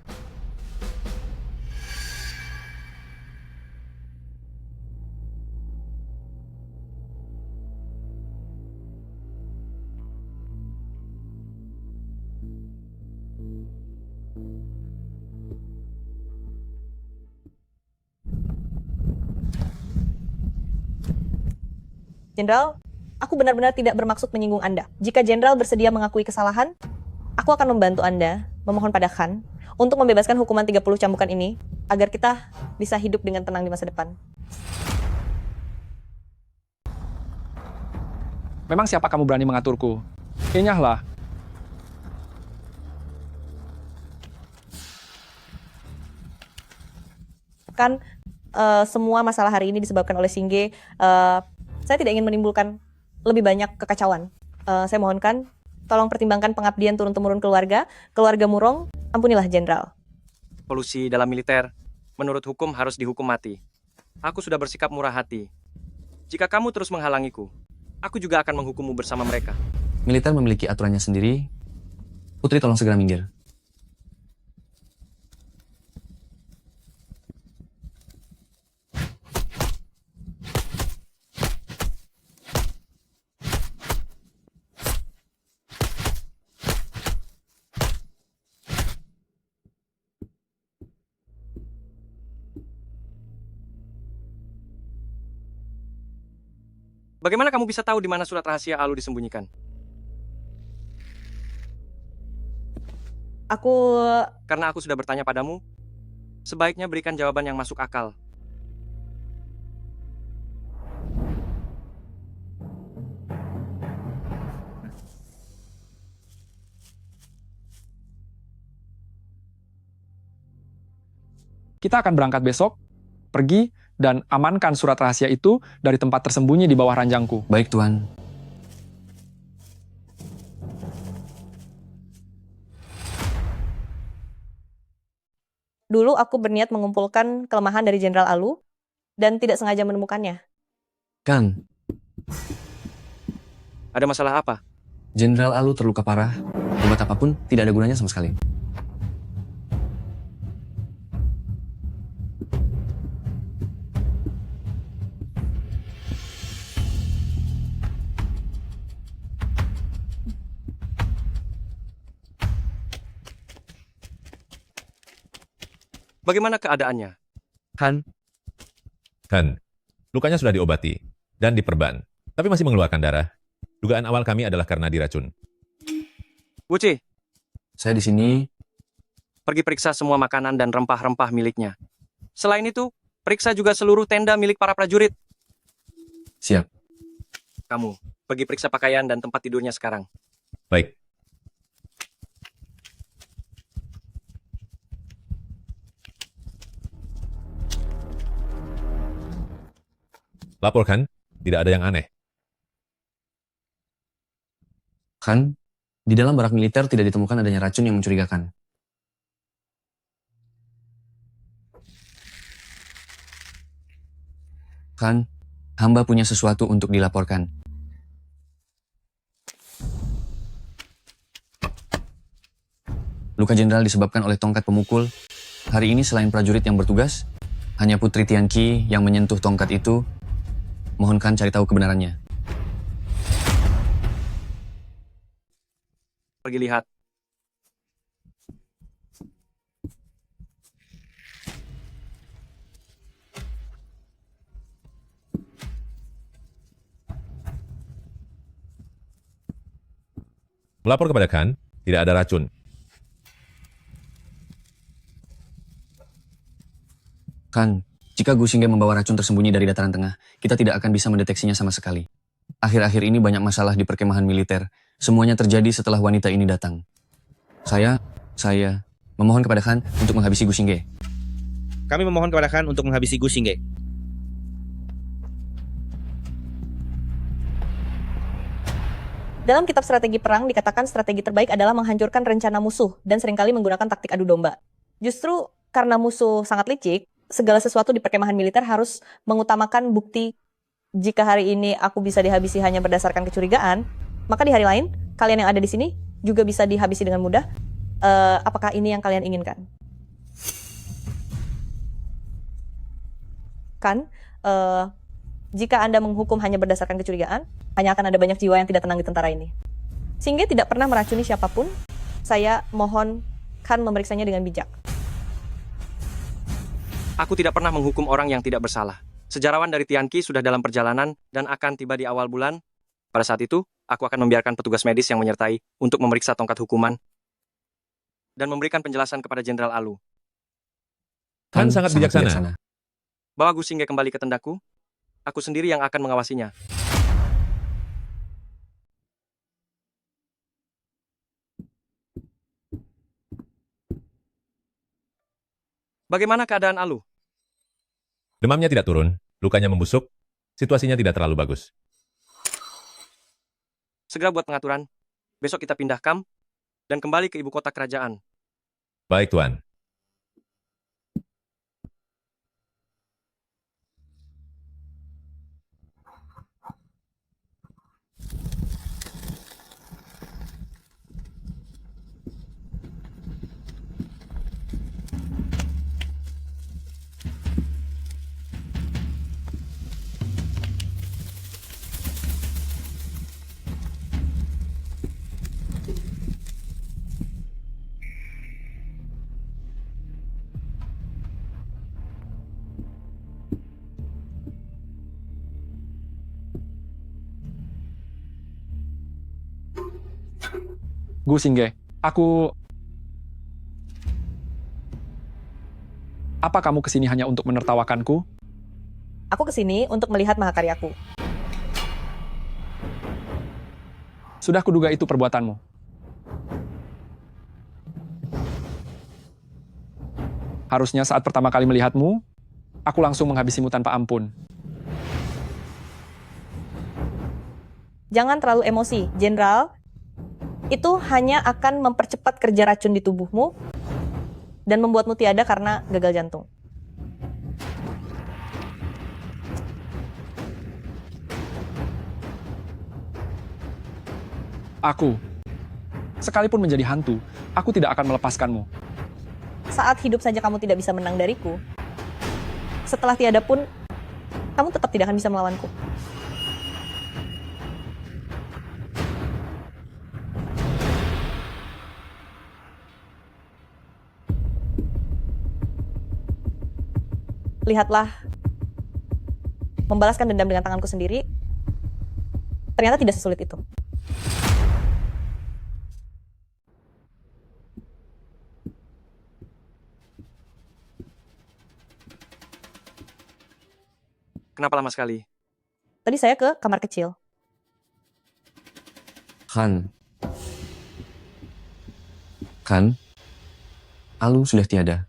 Jenderal, aku benar-benar tidak bermaksud menyinggung Anda. Jika Jenderal bersedia mengakui kesalahan, aku akan membantu Anda, memohon pada Khan, untuk membebaskan hukuman 30 cambukan ini, agar kita bisa hidup dengan tenang di masa depan. Memang siapa kamu berani mengaturku? Enyahlah. Kan semua masalah hari ini disebabkan oleh Xingge. Saya tidak ingin menimbulkan lebih banyak kekacauan. Saya mohonkan, tolong pertimbangkan pengabdian turun-temurun keluarga Murong, ampunilah Jenderal. Polusi dalam militer, menurut hukum harus dihukum mati. Aku sudah bersikap murah hati. Jika kamu terus menghalangiku, aku juga akan menghukummu bersama mereka. Militer memiliki aturannya sendiri. Putri tolong segera minggir. Bagaimana kamu bisa tahu di mana surat rahasia Alu disembunyikan? Karena aku sudah bertanya padamu, sebaiknya berikan jawaban yang masuk akal. Kita akan berangkat besok, pergi, dan amankan surat rahasia itu dari tempat tersembunyi di bawah ranjangku. Baik, Tuan. Dulu aku berniat mengumpulkan kelemahan dari Jenderal Alu dan tidak sengaja menemukannya. Kan, Ada masalah apa? Jenderal Alu terluka parah. Obat apapun tidak ada gunanya sama sekali. Bagaimana keadaannya? Kan, Lukanya sudah diobati dan diperban, tapi masih mengeluarkan darah. Dugaan awal kami adalah karena diracun. Wuci, saya di sini. pergi periksa semua makanan dan rempah-rempah miliknya. Selain itu, periksa juga seluruh tenda milik para prajurit. Siap. Kamu, pergi periksa pakaian dan tempat tidurnya sekarang. Baik. Laporkan, tidak ada yang aneh. Kan, di dalam barak militer tidak ditemukan adanya racun yang mencurigakan. Kan, hamba punya sesuatu untuk dilaporkan. Luka jenderal disebabkan oleh tongkat pemukul. Hari ini selain prajurit yang bertugas, hanya Putri Tianqi yang menyentuh tongkat itu. Mohonkan cari tahu kebenarannya. Pergi lihat. Melapor kepada Khan, tidak ada racun. Kan, jika Gu Xingge membawa racun tersembunyi dari dataran tengah, kita tidak akan bisa mendeteksinya sama sekali. Akhir-akhir ini banyak masalah di perkemahan militer. Semuanya terjadi setelah wanita ini datang. Saya memohon kepada Khan untuk menghabisi Gu Xingge. Kami memohon kepada Khan untuk menghabisi Gu Xingge. Dalam kitab strategi perang dikatakan strategi terbaik adalah menghancurkan rencana musuh dan seringkali menggunakan taktik adu domba. Justru karena musuh sangat licik, segala sesuatu di perkemahan militer harus mengutamakan bukti. Jika hari ini aku bisa dihabisi hanya berdasarkan kecurigaan, maka di hari lain kalian yang ada di sini juga bisa dihabisi dengan mudah. Apakah ini yang kalian inginkan? Kan, jika Anda menghukum hanya berdasarkan kecurigaan, hanya akan ada banyak jiwa yang tidak tenang di tentara ini. Sehingga tidak pernah meracuni siapapun. Saya mohon Khan memeriksanya dengan bijak. Aku tidak pernah menghukum orang yang tidak bersalah. Sejarawan dari Tianqi sudah dalam perjalanan dan akan tiba di awal bulan. Pada saat itu, aku akan membiarkan petugas medis yang menyertai untuk memeriksa tongkat hukuman dan memberikan penjelasan kepada Jenderal Alu. Khan sangat bijaksana. Bawa Gu Xingge kembali ke tendaku. Aku sendiri yang akan mengawasinya. Bagaimana keadaan Alu? Demamnya tidak turun, lukanya membusuk, situasinya tidak terlalu bagus. Segera buat pengaturan. Besok kita pindah kamp dan kembali ke ibu kota kerajaan. Baik, Tuan. Gu Xingge, Apa kamu kesini hanya untuk menertawakanku? Aku kesini untuk melihat mahakaryaku. Sudah kuduga itu perbuatanmu. Harusnya saat pertama kali melihatmu, aku langsung menghabisimu tanpa ampun. Jangan terlalu emosi, Jenderal. Itu hanya akan mempercepat kerja racun di tubuhmu dan membuatmu tiada karena gagal jantung. Sekalipun menjadi hantu, aku tidak akan melepaskanmu. Saat hidup saja kamu tidak bisa menang dariku. Setelah tiada pun, kamu tetap tidak akan bisa melawanku. Lihatlah, membalaskan dendam dengan tanganku sendiri, ternyata tidak sesulit itu. Kenapa lama sekali? Tadi saya ke kamar kecil. Kan, Alu sudah tiada.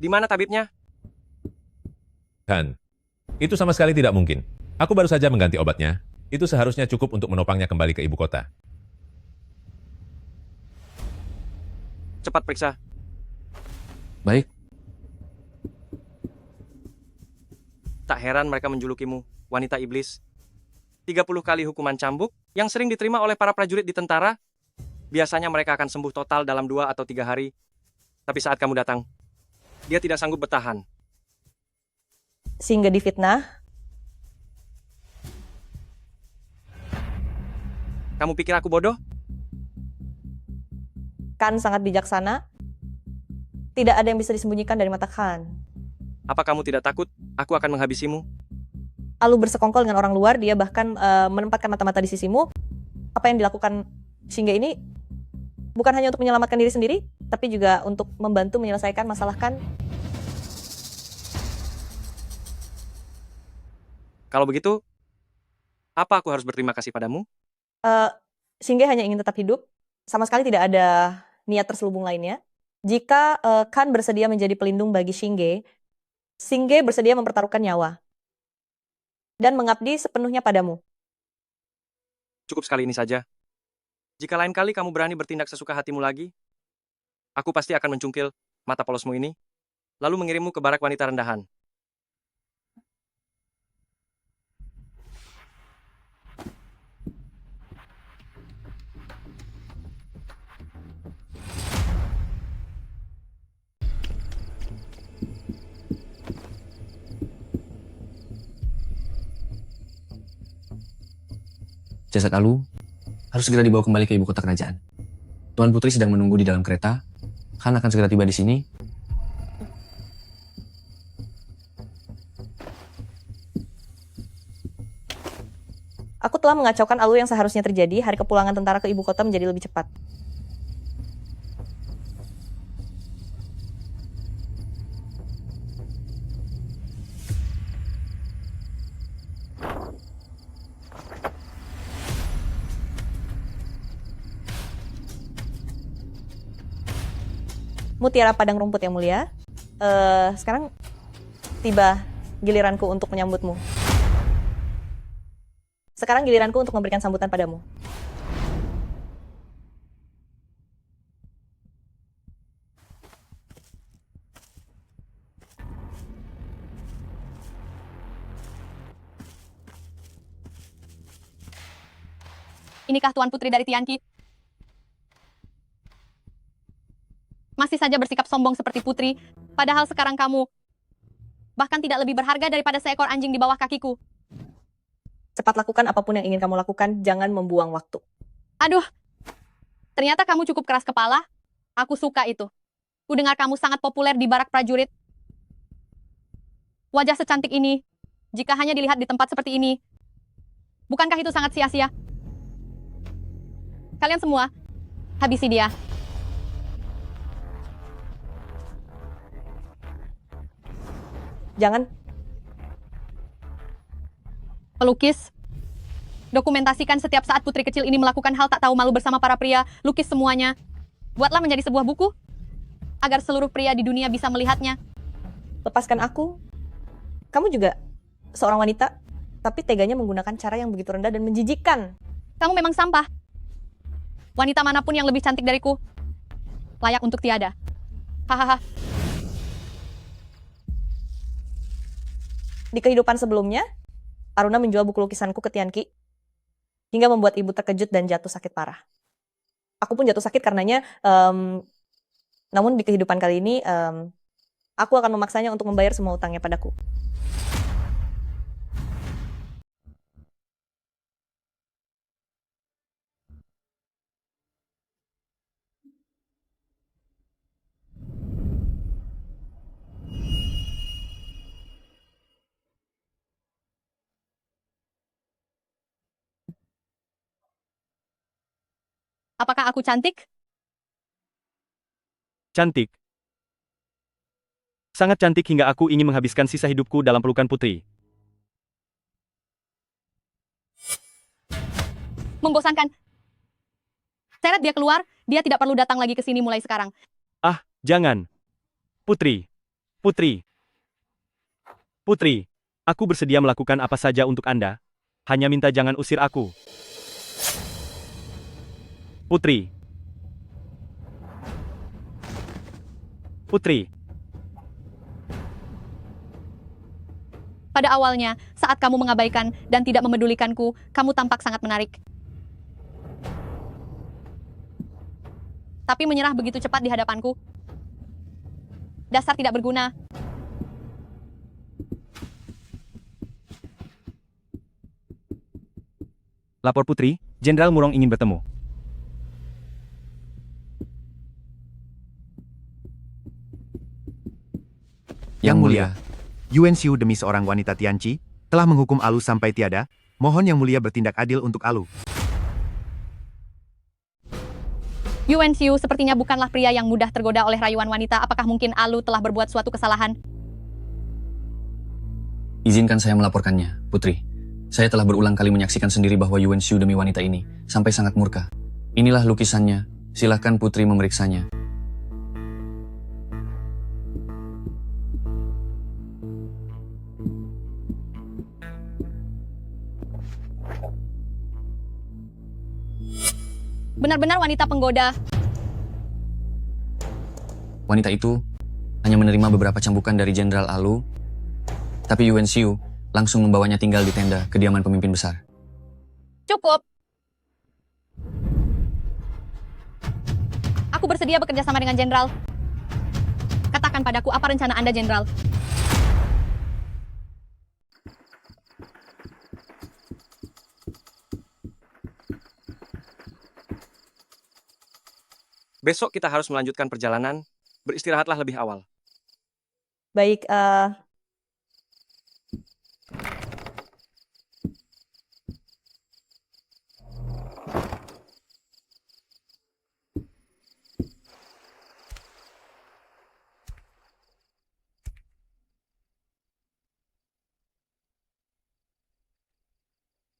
Di mana tabibnya? Kan, itu sama sekali tidak mungkin. Aku baru saja mengganti obatnya. Itu seharusnya cukup untuk menopangnya kembali ke ibu kota. Cepat periksa. Baik, Tak heran mereka menjulukimu, wanita iblis. 30 kali hukuman cambuk yang sering diterima oleh para prajurit di tentara. Biasanya mereka akan sembuh total dalam 2 atau 3 hari. Tapi saat kamu datang, dia tidak sanggup bertahan. Sehingga difitnah. Kamu pikir aku bodoh? Khan sangat bijaksana. Tidak ada yang bisa disembunyikan dari mata Khan. Apa kamu tidak takut aku akan menghabisimu? Alu bersekongkol dengan orang luar, dia bahkan menempatkan mata-mata di sisimu. Apa yang dilakukan Xingge ini bukan hanya untuk menyelamatkan diri sendiri, tapi juga untuk membantu menyelesaikan masalah Khan. Kalau begitu, apa aku harus berterima kasih padamu? Xingge hanya ingin tetap hidup, sama sekali tidak ada niat terselubung lainnya. Jika Khan bersedia menjadi pelindung bagi Xingge, Xingge bersedia mempertaruhkan nyawa dan mengabdi sepenuhnya padamu. Cukup sekali ini saja. Jika lain kali kamu berani bertindak sesuka hatimu lagi, aku pasti akan mencungkil mata polosmu ini, lalu mengirimmu ke barak wanita rendahan. jasad Alu harus segera dibawa kembali ke ibu kota kerajaan. Tuan Putri sedang menunggu di dalam kereta. Khan akan segera tiba di sini. Aku telah mengacaukan alur yang seharusnya terjadi. Hari kepulangan tentara ke ibu kota menjadi lebih cepat. Mutiara Padang Rumput yang mulia, sekarang tiba giliranku untuk menyambutmu. Sekarang giliranku untuk memberikan sambutan padamu. Inikah Tuan Putri dari Tianqi? Masih saja bersikap sombong seperti putri, padahal sekarang kamu bahkan tidak lebih berharga daripada seekor anjing di bawah kakiku. Cepat lakukan apapun yang ingin kamu lakukan, jangan membuang waktu. Aduh, ternyata kamu cukup keras kepala. Aku suka itu. Kudengar kamu sangat populer di barak prajurit. Wajah secantik ini, jika hanya dilihat di tempat seperti ini, Bukankah itu sangat sia-sia? Kalian semua, habisi dia. Jangan. Pelukis, dokumentasikan setiap saat putri kecil ini melakukan hal tak tahu malu bersama para pria. Lukis semuanya. Buatlah menjadi sebuah buku, agar seluruh pria di dunia bisa melihatnya. Lepaskan aku. Kamu juga seorang wanita, tapi teganya menggunakan cara yang begitu rendah dan menjijikkan. Kamu memang sampah. Wanita manapun yang lebih cantik dariku, layak untuk tiada. Hahaha. Di kehidupan sebelumnya, Aruna menjual buku lukisanku ke Tianqi, hingga membuat ibu terkejut dan jatuh sakit parah. Aku pun jatuh sakit karenanya, namun di kehidupan kali ini, aku akan memaksanya untuk membayar semua utangnya padaku. Apakah aku cantik? Cantik. Sangat cantik hingga aku ingin menghabiskan sisa hidupku dalam pelukan putri. Membosankan. Seret dia keluar, dia tidak perlu datang lagi ke sini mulai sekarang. Ah, jangan. Putri. Putri. Putri. Aku bersedia melakukan apa saja untuk Anda. Hanya minta jangan usir aku. Putri. Putri. Pada awalnya, saat kamu mengabaikan dan tidak memedulikanku, kamu tampak sangat menarik. Tapi menyerah begitu cepat di hadapanku. Dasar tidak berguna. Lapor Putri, Jenderal Murong ingin bertemu. Yang Mulia, Yuan Xiu demi seorang wanita Tianqi telah menghukum Alu sampai tiada. Mohon Yang Mulia bertindak adil untuk Alu. Yuan Xiu sepertinya bukanlah pria yang mudah tergoda oleh rayuan wanita. Apakah mungkin Alu telah berbuat suatu kesalahan? Izinkan saya melaporkannya, Putri. Saya telah berulang kali menyaksikan sendiri bahwa Yuan Xiu demi wanita ini sampai sangat murka. Inilah lukisannya. Silahkan Putri memeriksanya. Benar-benar wanita penggoda. Wanita itu hanya menerima beberapa cambukan dari Jenderal Alu, tapi Yuan Xiu langsung membawanya tinggal di tenda kediaman pemimpin besar. Cukup. Aku bersedia bekerja sama dengan Jenderal. Katakan padaku apa rencana Anda, Jenderal? Besok kita harus melanjutkan perjalanan. Beristirahatlah lebih awal. Baik,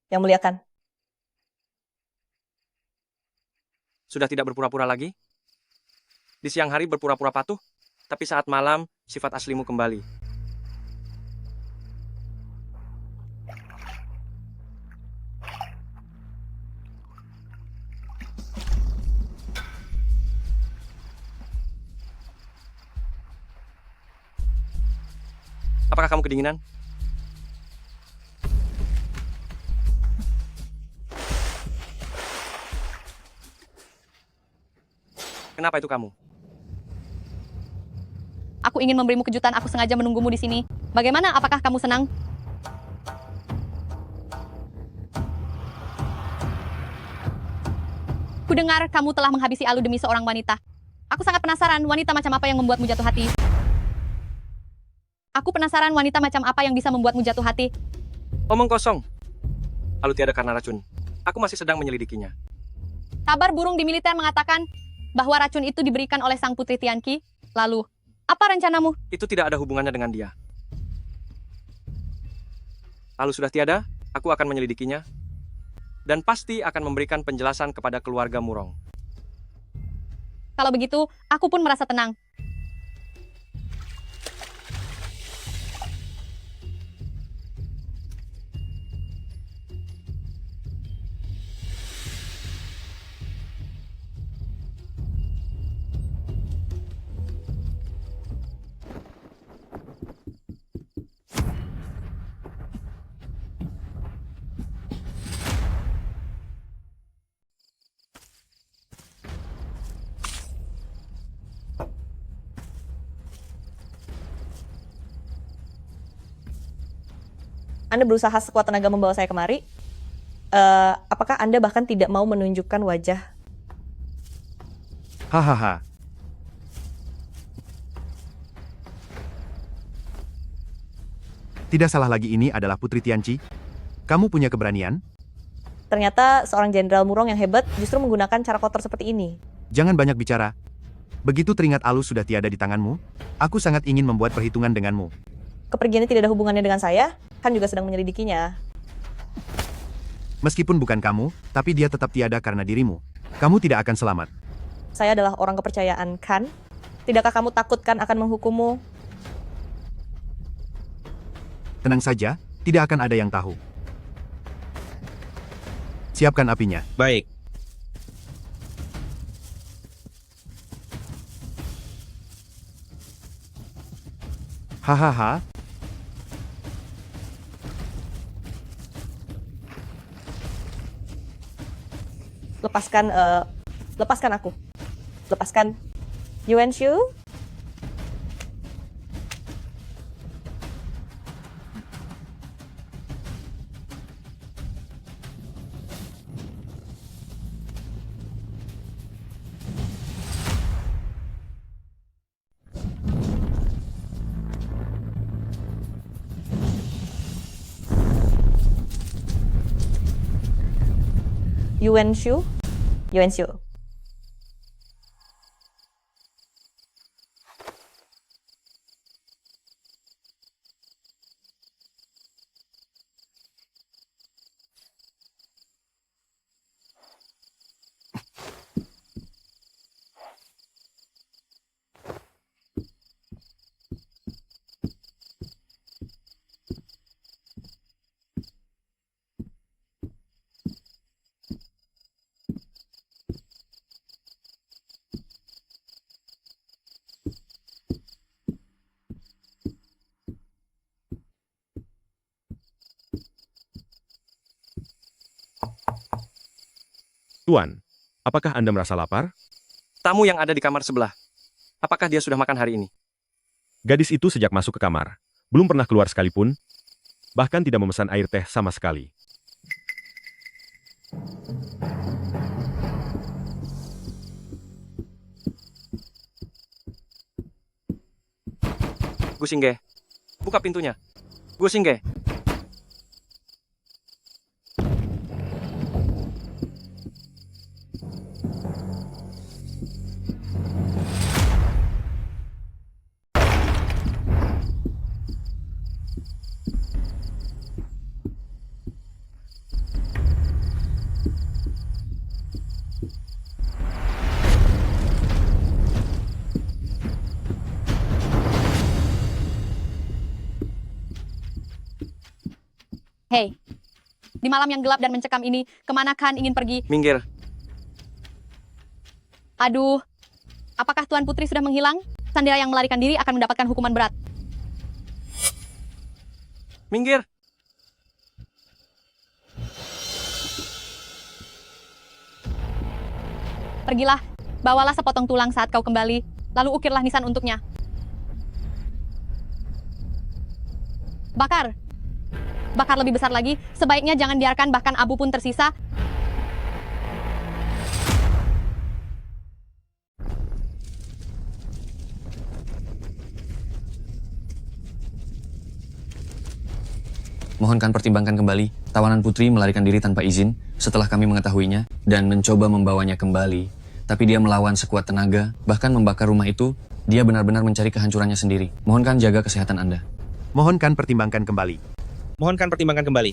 Yang Mulia Khan. Sudah tidak berpura-pura lagi? Di siang hari berpura-pura patuh, tapi saat malam sifat aslimu kembali. Apakah kamu kedinginan? Kenapa itu kamu? Aku ingin memberimu kejutan. Aku sengaja menunggumu di sini. Bagaimana? Apakah kamu senang? Kudengar kamu telah menghabisi Alu demi seorang wanita. Aku sangat penasaran wanita macam apa yang membuatmu jatuh hati. Aku penasaran wanita macam apa yang bisa membuatmu jatuh hati. Omong kosong. Alu tiada karena racun. Aku masih sedang menyelidikinya. Kabar burung di militer mengatakan bahwa racun itu diberikan oleh sang putri Tianqi. Lalu, apa rencanamu? Itu tidak ada hubungannya dengan dia. Lalu sudah tiada, aku akan menyelidikinya. Dan pasti akan memberikan penjelasan kepada keluarga Murong. Kalau begitu, aku pun merasa tenang. Anda berusaha sekuat tenaga membawa saya kemari. Apakah Anda bahkan tidak mau menunjukkan wajah? Hahaha. Tidak salah lagi, ini adalah Putri Tianqi. Kamu punya keberanian? Ternyata seorang jenderal Murong yang hebat justru menggunakan cara kotor seperti ini. Jangan banyak bicara. Begitu teringat Alu sudah tiada di tanganmu, aku sangat ingin membuat perhitungan denganmu. Kepergiannya tidak ada hubungannya dengan saya, kan juga sedang menyelidikinya. Meskipun bukan kamu, tapi dia tetap tiada karena dirimu. Kamu tidak akan selamat. Saya adalah orang kepercayaan Khan. Tidakkah kamu takutkan akan menghukummu? Tenang saja, tidak akan ada yang tahu. Siapkan apinya. Baik. Hahaha. Lepaskan aku. Lepaskan. Yuan Shu. Yuan Shu. Yuan Shu. Tuan, apakah Anda merasa lapar? Tamu yang ada di kamar sebelah. Apakah dia sudah makan hari ini? Gadis itu sejak masuk ke kamar, belum pernah keluar sekalipun, bahkan tidak memesan air teh sama sekali. Gusingge, buka pintunya. Gusingge. Hei, di malam yang gelap dan mencekam ini, kemana Khan ingin pergi? Minggir. Aduh, apakah Tuan Putri sudah menghilang? Sandera yang melarikan diri akan mendapatkan hukuman berat. Minggir. Pergilah, bawalah sepotong tulang saat kau kembali, lalu ukirlah nisan untuknya. Bakar. Bakar lebih besar lagi, sebaiknya jangan biarkan bahkan abu pun tersisa. Mohonkan pertimbangkan kembali. Tawanan putri melarikan diri tanpa izin setelah kami mengetahuinya dan mencoba membawanya kembali. Tapi dia melawan sekuat tenaga, bahkan membakar rumah itu. Dia benar-benar mencari kehancurannya sendiri. Mohonkan jaga kesehatan Anda. Mohonkan pertimbangkan kembali. Mohonkan pertimbangkan kembali.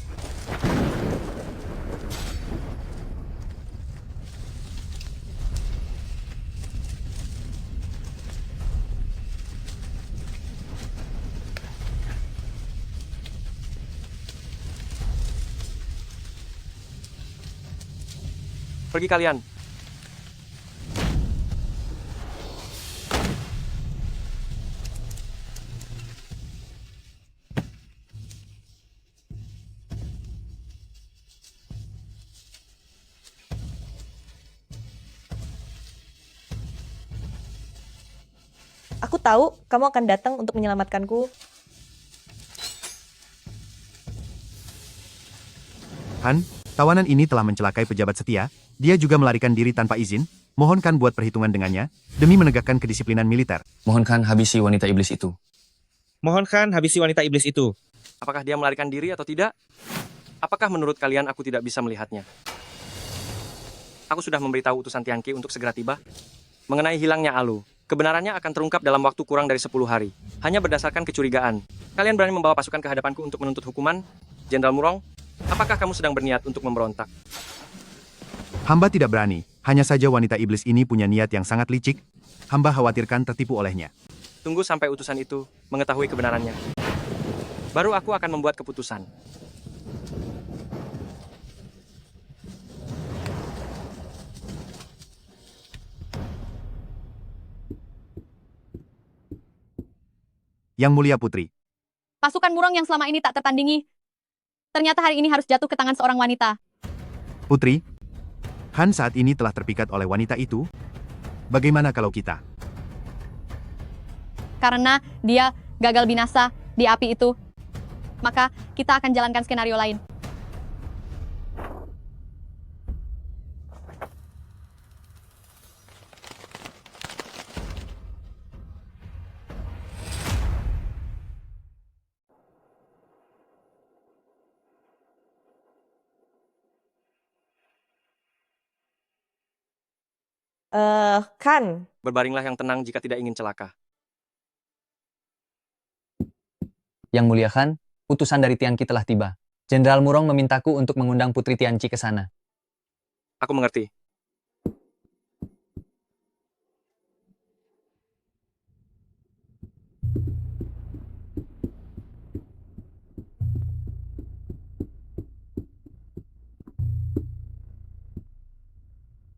Pergi kalian. Aku tahu kamu akan datang untuk menyelamatkanku. Han, tawanan ini telah mencelakai pejabat setia. Dia juga melarikan diri tanpa izin. Mohonkan buat perhitungan dengannya demi menegakkan kedisiplinan militer. Mohonkan habisi wanita iblis itu. Mohonkan habisi wanita iblis itu. Apakah dia melarikan diri atau tidak? Apakah menurut kalian aku tidak bisa melihatnya? Aku sudah memberitahu utusan Tianqi untuk segera tiba. Mengenai hilangnya Alu, kebenarannya akan terungkap dalam waktu kurang dari 10 hari. Hanya berdasarkan kecurigaan. Kalian berani membawa pasukan ke hadapanku untuk menuntut hukuman? Jenderal Murong, apakah kamu sedang berniat untuk memberontak? Hamba tidak berani. Hanya saja wanita iblis ini punya niat yang sangat licik. Hamba khawatirkan tertipu olehnya. Tunggu sampai utusan itu mengetahui kebenarannya. Baru aku akan membuat keputusan. Yang Mulia Putri, Pasukan Murong yang selama ini tak tertandingi, ternyata hari ini harus jatuh ke tangan seorang wanita. Putri, Han saat ini telah terpikat oleh wanita itu. Bagaimana kalau kita? Karena dia gagal binasa di api itu, maka kita akan jalankan skenario lain. Kan, Berbaringlah yang tenang jika tidak ingin celaka. Yang Mulia Khan, utusan dari Tianqi telah tiba. Jenderal Murong memintaku untuk mengundang Putri Tianqi ke sana. Aku mengerti.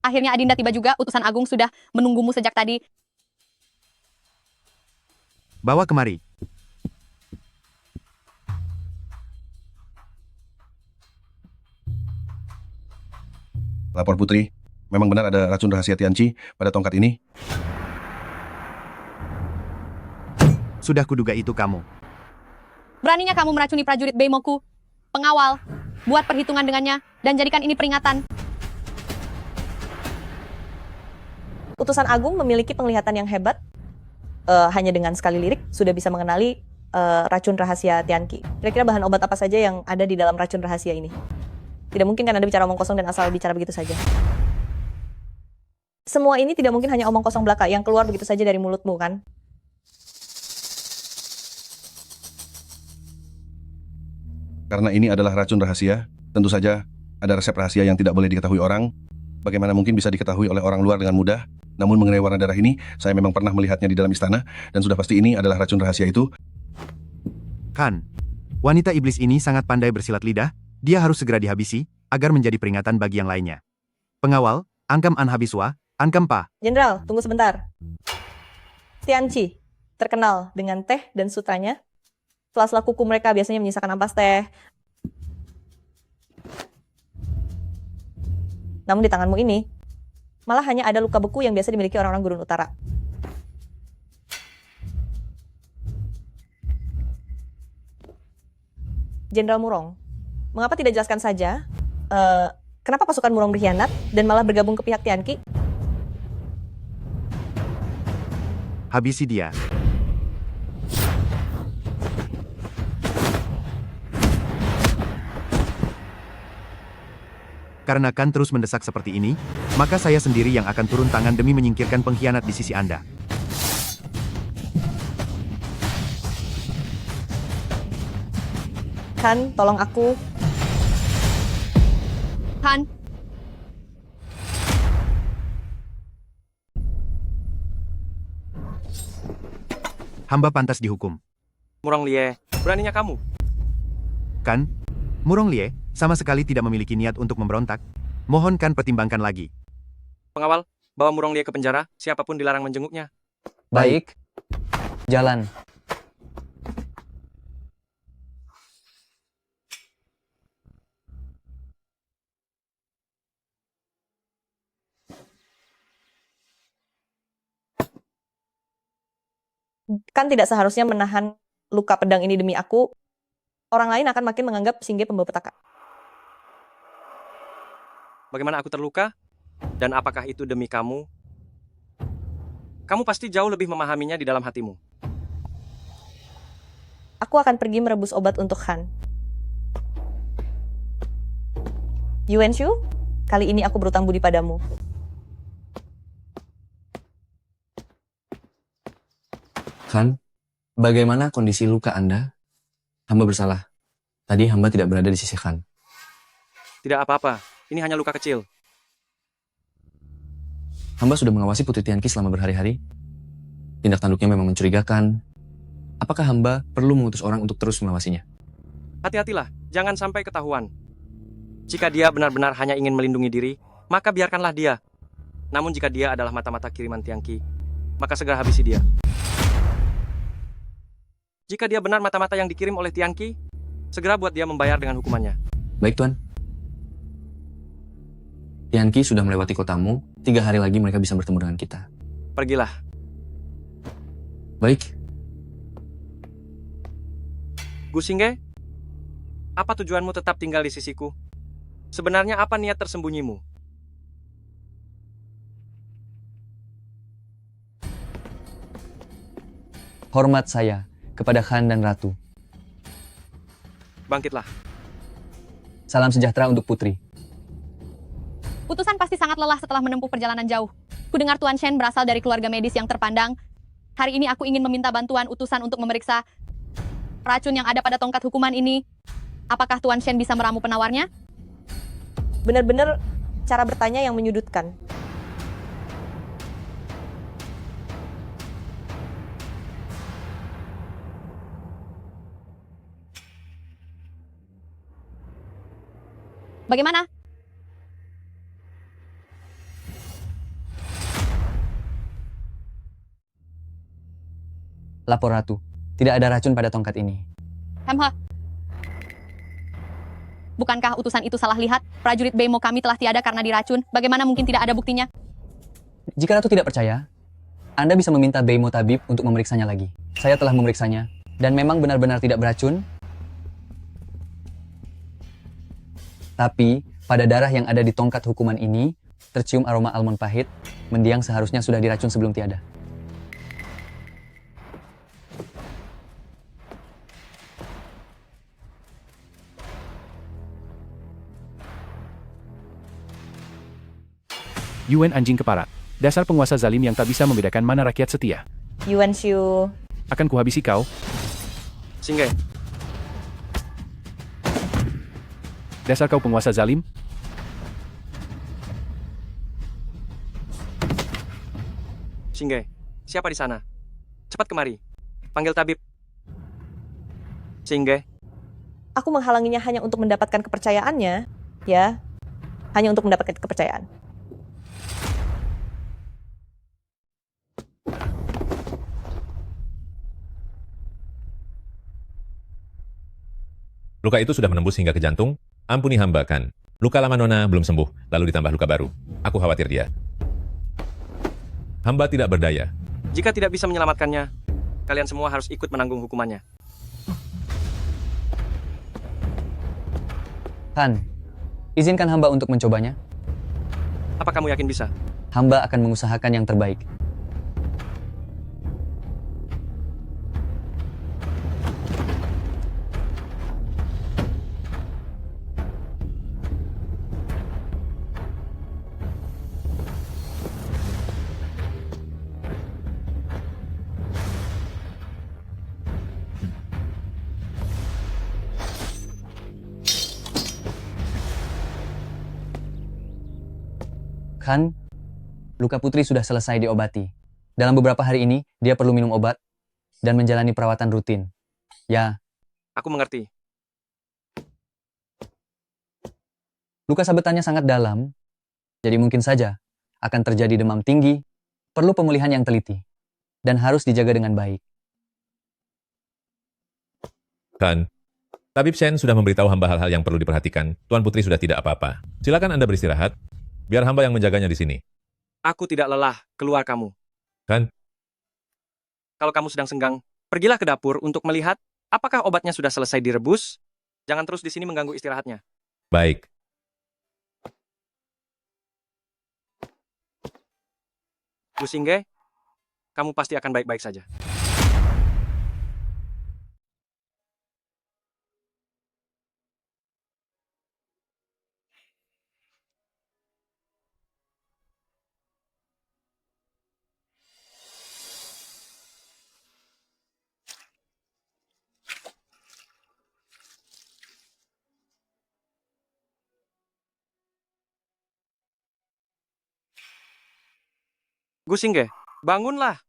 Akhirnya Adinda tiba juga, utusan agung sudah menunggumu sejak tadi. Bawa kemari. Lapor Putri, memang benar ada racun rahasia Tianqi pada tongkat ini? Sudah kuduga itu kamu. Beraninya kamu meracuni prajurit Beimoku, pengawal, buat perhitungan dengannya, dan jadikan ini peringatan. utusan agung memiliki penglihatan yang hebat. Hanya dengan sekali lirik sudah bisa mengenali racun rahasia Tianqi. Kira-kira bahan obat apa saja yang ada di dalam racun rahasia ini? Tidak mungkin kan Anda bicara omong kosong dan asal bicara begitu saja. Semua ini tidak mungkin hanya omong kosong belaka yang keluar begitu saja dari mulutmu, kan? Karena ini adalah racun rahasia, tentu saja ada resep rahasia yang tidak boleh diketahui orang. Bagaimana mungkin bisa diketahui oleh orang luar dengan mudah? Namun mengenai warna darah ini, saya memang pernah melihatnya di dalam istana, dan sudah pasti ini adalah racun rahasia itu. Khan, wanita iblis ini sangat pandai bersilat lidah, dia harus segera dihabisi, agar menjadi peringatan bagi yang lainnya. Pengawal, Angkam An Habiswa, Angkam Pa. Jenderal, tunggu sebentar. Tianqi, terkenal dengan teh dan sutranya. Sela-sela kuku mereka biasanya menyisakan ampas teh. Namun di tanganmu ini, malah hanya ada luka beku yang biasa dimiliki orang-orang Gurun Utara. Jenderal Murong, mengapa tidak jelaskan saja kenapa pasukan Murong berkhianat dan malah bergabung ke pihak Tianqi? Habisi dia. Karena Khan terus mendesak seperti ini, maka saya sendiri yang akan turun tangan demi menyingkirkan pengkhianat di sisi Anda. Khan, tolong aku. Han, Hamba pantas dihukum. Murong Lie, beraninya kamu. Khan, Murong Lie sama sekali tidak memiliki niat untuk memberontak. Mohon Khan pertimbangkan lagi. Pengawal, bawa Murong Lie ke penjara, siapapun dilarang menjenguknya. Baik. Jalan. Kan tidak seharusnya menahan luka pedang ini demi aku. Orang lain akan makin menganggap Xingge pembawa petaka. Bagaimana aku terluka? Dan apakah itu demi kamu? Kamu pasti jauh lebih memahaminya di dalam hatimu. Aku akan pergi merebus obat untuk Han. Yuan Shu, kali ini aku berutang budi padamu. Khan, bagaimana kondisi luka Anda? Hamba bersalah. Tadi hamba tidak berada di sisi Khan. Tidak apa-apa, ini hanya luka kecil. Hamba sudah mengawasi Putri Tianqi selama berhari-hari. Tindak tanduknya memang mencurigakan. Apakah hamba perlu mengutus orang untuk terus mengawasinya? Hati-hatilah, jangan sampai ketahuan. Jika dia benar-benar hanya ingin melindungi diri, maka biarkanlah dia. Namun jika dia adalah mata-mata kiriman Tianqi, maka segera habisi dia. Jika dia benar mata-mata yang dikirim oleh Tianqi, segera buat dia membayar dengan hukumannya. Baik, Tuan. Tianqi sudah melewati kotamu, 3 hari lagi mereka bisa bertemu dengan kita. Pergilah. Baik. Gu Xingge, apa tujuanmu tetap tinggal di sisiku? Sebenarnya apa niat tersembunyimu? Hormat saya kepada Khan dan Ratu. Bangkitlah. Salam sejahtera untuk Putri. utusan pasti sangat lelah setelah menempuh perjalanan jauh. Kudengar Tuan Shen berasal dari keluarga medis yang terpandang. Hari ini aku ingin meminta bantuan utusan untuk memeriksa racun yang ada pada tongkat hukuman ini. Apakah Tuan Shen bisa meramu penawarnya? Benar-benar cara bertanya yang menyudutkan. Bagaimana? Lapor Ratu, tidak ada racun pada tongkat ini. Hemha. Bukankah utusan itu salah lihat? Prajurit Beimo kami telah tiada karena diracun. Bagaimana mungkin tidak ada buktinya? Jika Ratu tidak percaya, Anda bisa meminta Beimo Tabib untuk memeriksanya lagi. Saya telah memeriksanya, dan memang benar-benar tidak beracun. Tapi, pada darah yang ada di tongkat hukuman ini, tercium aroma almond pahit, mendiang seharusnya sudah diracun sebelum tiada. Yuan anjing keparat. Dasar penguasa zalim yang tak bisa membedakan mana rakyat setia. Yuan Shu. Akan kuhabisi kau. Xingge. Dasar kau penguasa zalim. Xingge, siapa di sana? Cepat kemari. Panggil tabib. Xingge. Aku menghalanginya hanya untuk mendapatkan kepercayaannya. Ya, hanya untuk mendapatkan kepercayaan. Luka itu sudah menembus hingga ke jantung. Ampuni hamba, Khan. Luka lama Nona belum sembuh, lalu ditambah luka baru. Aku khawatir dia. Hamba tidak berdaya. Jika tidak bisa menyelamatkannya, kalian semua harus ikut menanggung hukumannya. Khan, izinkan hamba untuk mencobanya. Apa kamu yakin bisa? Hamba akan mengusahakan yang terbaik. Kan, luka Putri sudah selesai diobati. Dalam beberapa hari ini, dia perlu minum obat dan menjalani perawatan rutin. Ya, Aku mengerti. luka sabetannya sangat dalam, jadi mungkin saja akan terjadi demam tinggi, perlu pemulihan yang teliti, dan harus dijaga dengan baik. Kan, Tabib Shen sudah memberitahu hamba hal-hal yang perlu diperhatikan. Tuan Putri sudah tidak apa-apa. Silakan Anda beristirahat. Biar hamba yang menjaganya di sini. Aku tidak lelah, keluar kamu. Kan? Kalau kamu sedang senggang, pergilah ke dapur untuk melihat apakah obatnya sudah selesai direbus. Jangan terus di sini mengganggu istirahatnya. Baik. Gusingge, kamu pasti akan baik-baik saja. Gusingge, bangunlah.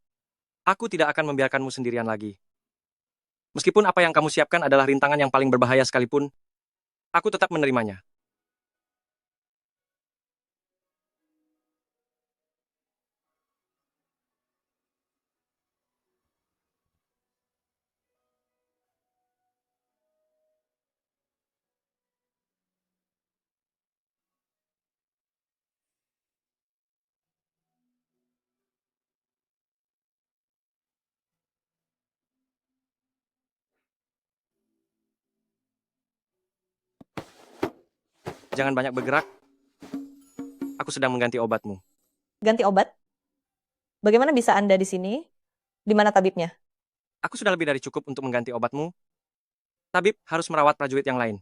Aku tidak akan membiarkanmu sendirian lagi. Meskipun apa yang kamu siapkan adalah rintangan yang paling berbahaya sekalipun, aku tetap menerimanya. Jangan banyak bergerak. Aku sedang mengganti obatmu. Ganti obat? Bagaimana bisa Anda di sini? Di mana tabibnya? Aku sudah lebih dari cukup untuk mengganti obatmu. Tabib harus merawat prajurit yang lain.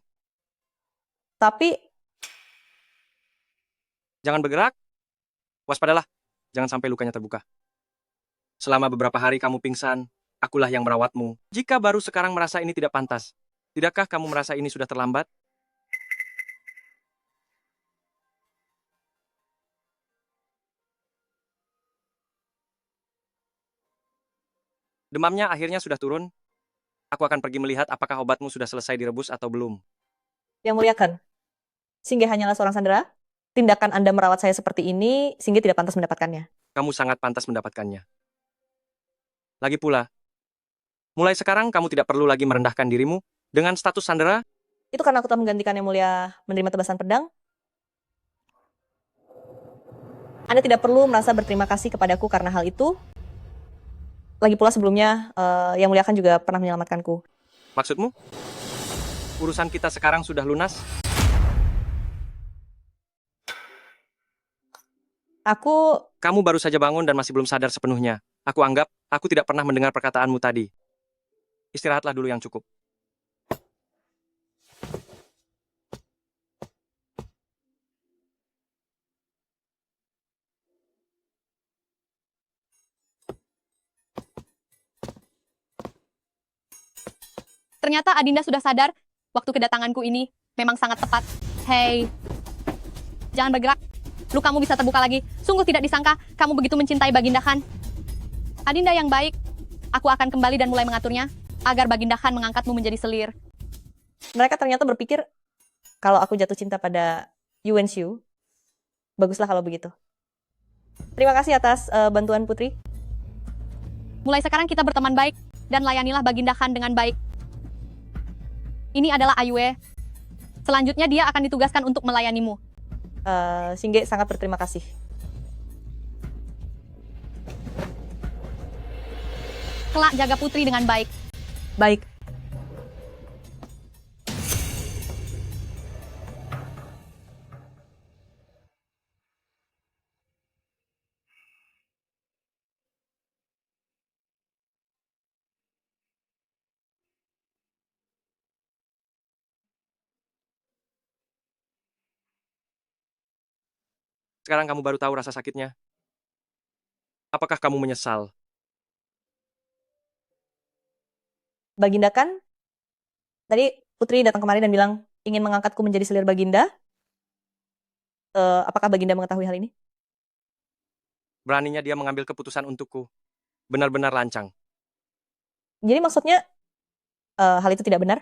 Tapi Jangan bergerak. Waspadalah. Jangan sampai lukanya terbuka. Selama beberapa hari kamu pingsan, akulah yang merawatmu. Jika baru sekarang merasa ini tidak pantas, tidakkah kamu merasa ini sudah terlambat? Demamnya akhirnya sudah turun. Aku akan pergi melihat apakah obatmu sudah selesai direbus atau belum. Yang Muliakan, Singge hanyalah seorang sandera. Tindakan Anda merawat saya seperti ini, Singge tidak pantas mendapatkannya. Kamu sangat pantas mendapatkannya. Lagi pula, mulai sekarang kamu tidak perlu lagi merendahkan dirimu dengan status sandera. Itu karena aku telah menggantikan Yang Mulia menerima tebasan pedang. Anda tidak perlu merasa berterima kasih kepadaku karena hal itu. Lagi pula sebelumnya, Yang Mulia kan juga pernah menyelamatkanku. Maksudmu? Urusan kita sekarang sudah lunas? Kamu baru saja bangun dan masih belum sadar sepenuhnya. Aku anggap aku tidak pernah mendengar perkataanmu tadi. Istirahatlah dulu yang cukup. Ternyata Adinda sudah sadar, waktu kedatanganku ini memang sangat tepat. Hei, jangan bergerak. Lukamu bisa terbuka lagi. Sungguh tidak disangka kamu begitu mencintai Baginda Khan. Adinda yang baik, aku akan kembali dan mulai mengaturnya, agar Baginda Khan mengangkatmu menjadi selir. Mereka ternyata berpikir, kalau aku jatuh cinta pada Yuan Xiu, baguslah kalau begitu. Terima kasih atas bantuan Putri. Mulai sekarang kita berteman baik, dan layanilah Baginda Khan dengan baik. Ini adalah Ayue. Selanjutnya dia akan ditugaskan untuk melayanimu. Singge sangat berterima kasih. Kelak jaga Putri dengan baik. Baik. Sekarang kamu baru tahu rasa sakitnya. Apakah kamu menyesal? Baginda kan, tadi Putri datang kemari dan bilang ingin mengangkatku menjadi selir Baginda. Apakah Baginda mengetahui hal ini? Beraninya dia mengambil keputusan untukku. Benar-benar lancang. Jadi maksudnya hal itu tidak benar?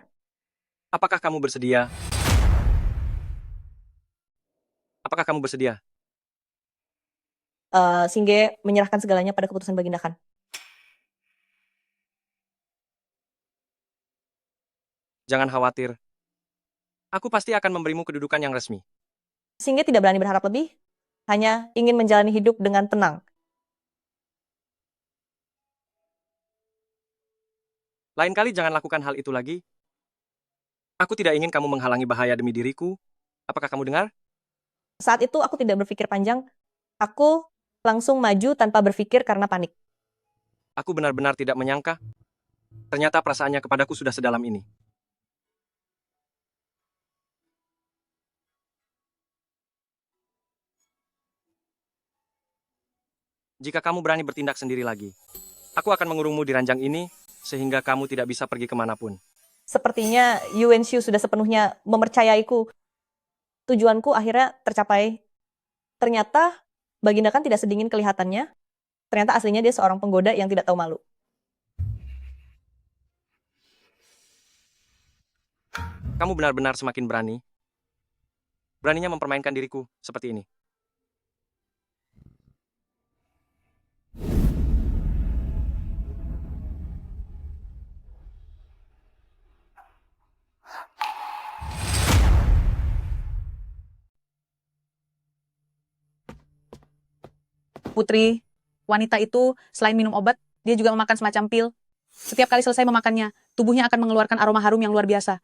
Apakah kamu bersedia? Apakah kamu bersedia? Singge menyerahkan segalanya pada keputusan Baginda Khan. Jangan khawatir. Aku pasti akan memberimu kedudukan yang resmi. Singge tidak berani berharap lebih, hanya ingin menjalani hidup dengan tenang. Lain kali jangan lakukan hal itu lagi. Aku tidak ingin kamu menghalangi bahaya demi diriku. Apakah kamu dengar? Saat itu aku tidak berpikir panjang, aku langsung maju tanpa berpikir karena panik. Aku benar-benar tidak menyangka. Ternyata perasaannya kepadaku sudah sedalam ini. Jika kamu berani bertindak sendiri lagi, aku akan mengurungmu di ranjang ini, sehingga kamu tidak bisa pergi kemanapun. Sepertinya Yuan Shu sudah sepenuhnya mempercayaiku. Tujuanku akhirnya tercapai. Ternyata Baginda Khan tidak sedingin kelihatannya. Ternyata aslinya dia seorang penggoda yang tidak tahu malu. Kamu benar-benar semakin berani. Beraninya mempermainkan diriku seperti ini. Putri, wanita itu selain minum obat, dia juga memakan semacam pil. Setiap kali selesai memakannya, tubuhnya akan mengeluarkan aroma harum yang luar biasa.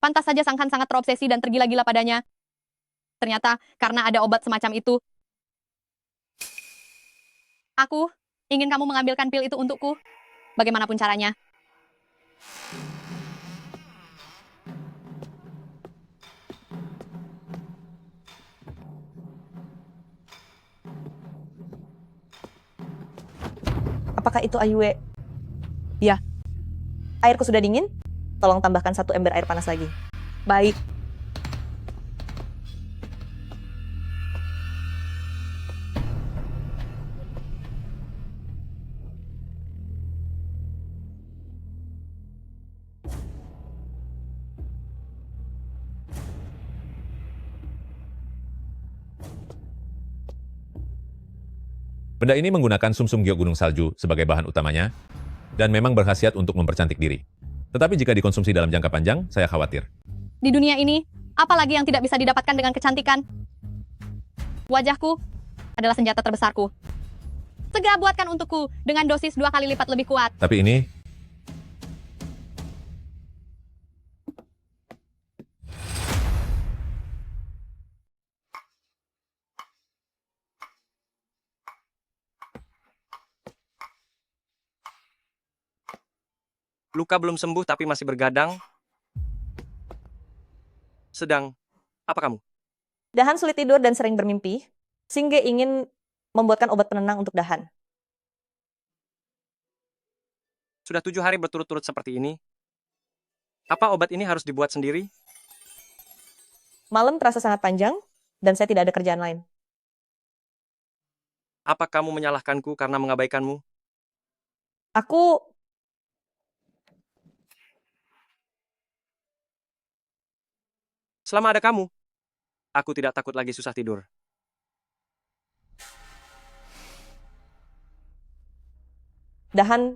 Pantas saja Sang Khan sangat terobsesi dan tergila-gila padanya. Ternyata karena ada obat semacam itu. Aku ingin kamu mengambilkan pil itu untukku. Bagaimanapun caranya. Apakah itu Ayue? Ya. Airku sudah dingin? Tolong tambahkan 1 ember air panas lagi. Baik. Benda ini menggunakan sumsum giok gunung salju sebagai bahan utamanya, dan memang berkhasiat untuk mempercantik diri. Tetapi jika dikonsumsi dalam jangka panjang, saya khawatir. Di dunia ini, apa lagi yang tidak bisa didapatkan dengan kecantikan? Wajahku adalah senjata terbesarku. Segera buatkan untukku dengan dosis 2 kali lipat lebih kuat. Tapi ini, Luka belum sembuh tapi masih bergadang. Sedang, apa kamu? Dahan sulit tidur dan sering bermimpi. Singge ingin membuatkan obat penenang untuk Dahan. Sudah 7 hari berturut-turut seperti ini. Apa obat ini harus dibuat sendiri? Malam terasa sangat panjang, dan saya tidak ada kerjaan lain. Apa kamu menyalahkanku karena mengabaikanmu? Aku Selama ada kamu, aku tidak takut lagi susah tidur. Dahan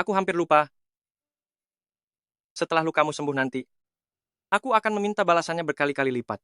Aku hampir lupa. Setelah lukamu sembuh nanti, aku akan meminta balasannya berkali-kali lipat.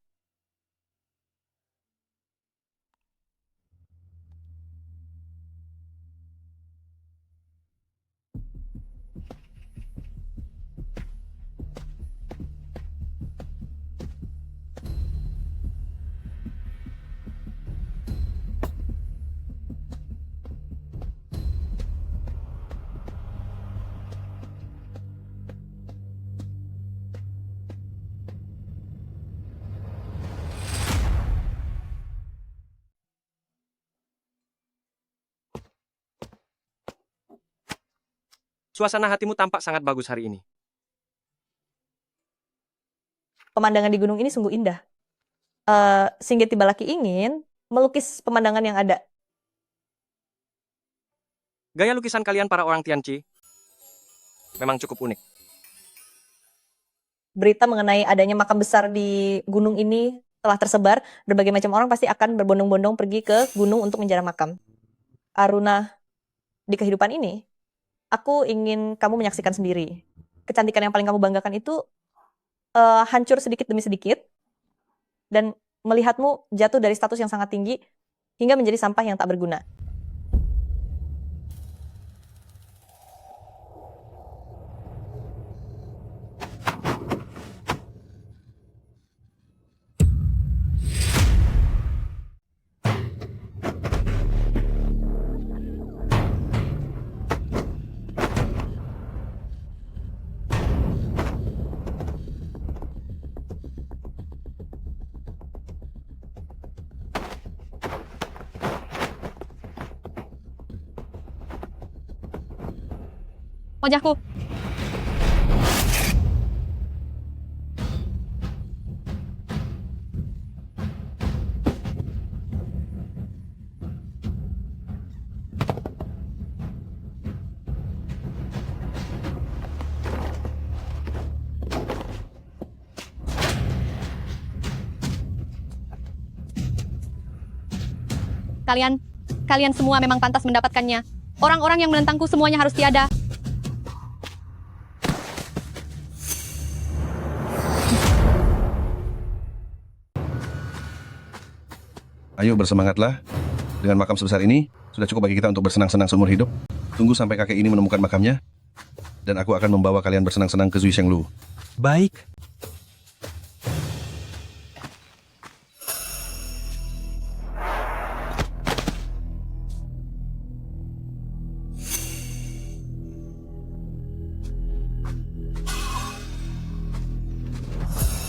Suasana hatimu tampak sangat bagus hari ini. Pemandangan di gunung ini sungguh indah. Singgih Tibalaki ingin melukis pemandangan yang ada. Gaya lukisan kalian para orang Tianqi memang cukup unik. Berita mengenai adanya makam besar di gunung ini telah tersebar. Berbagai macam orang pasti akan berbondong-bondong pergi ke gunung untuk menjarah makam. Aruna, di kehidupan ini, aku ingin kamu menyaksikan sendiri. Kecantikan yang paling kamu banggakan itu hancur sedikit demi sedikit, dan melihatmu jatuh dari status yang sangat tinggi hingga menjadi sampah yang tak berguna. Wajahku. Kalian semua memang pantas mendapatkannya. Orang-orang yang menentangku semuanya harus tiada. Ayo bersemangatlah. Dengan makam sebesar ini, sudah cukup bagi kita untuk bersenang-senang seumur hidup. Tunggu sampai kakek ini menemukan makamnya, dan aku akan membawa kalian bersenang-senang ke Zui Shenglu. Baik.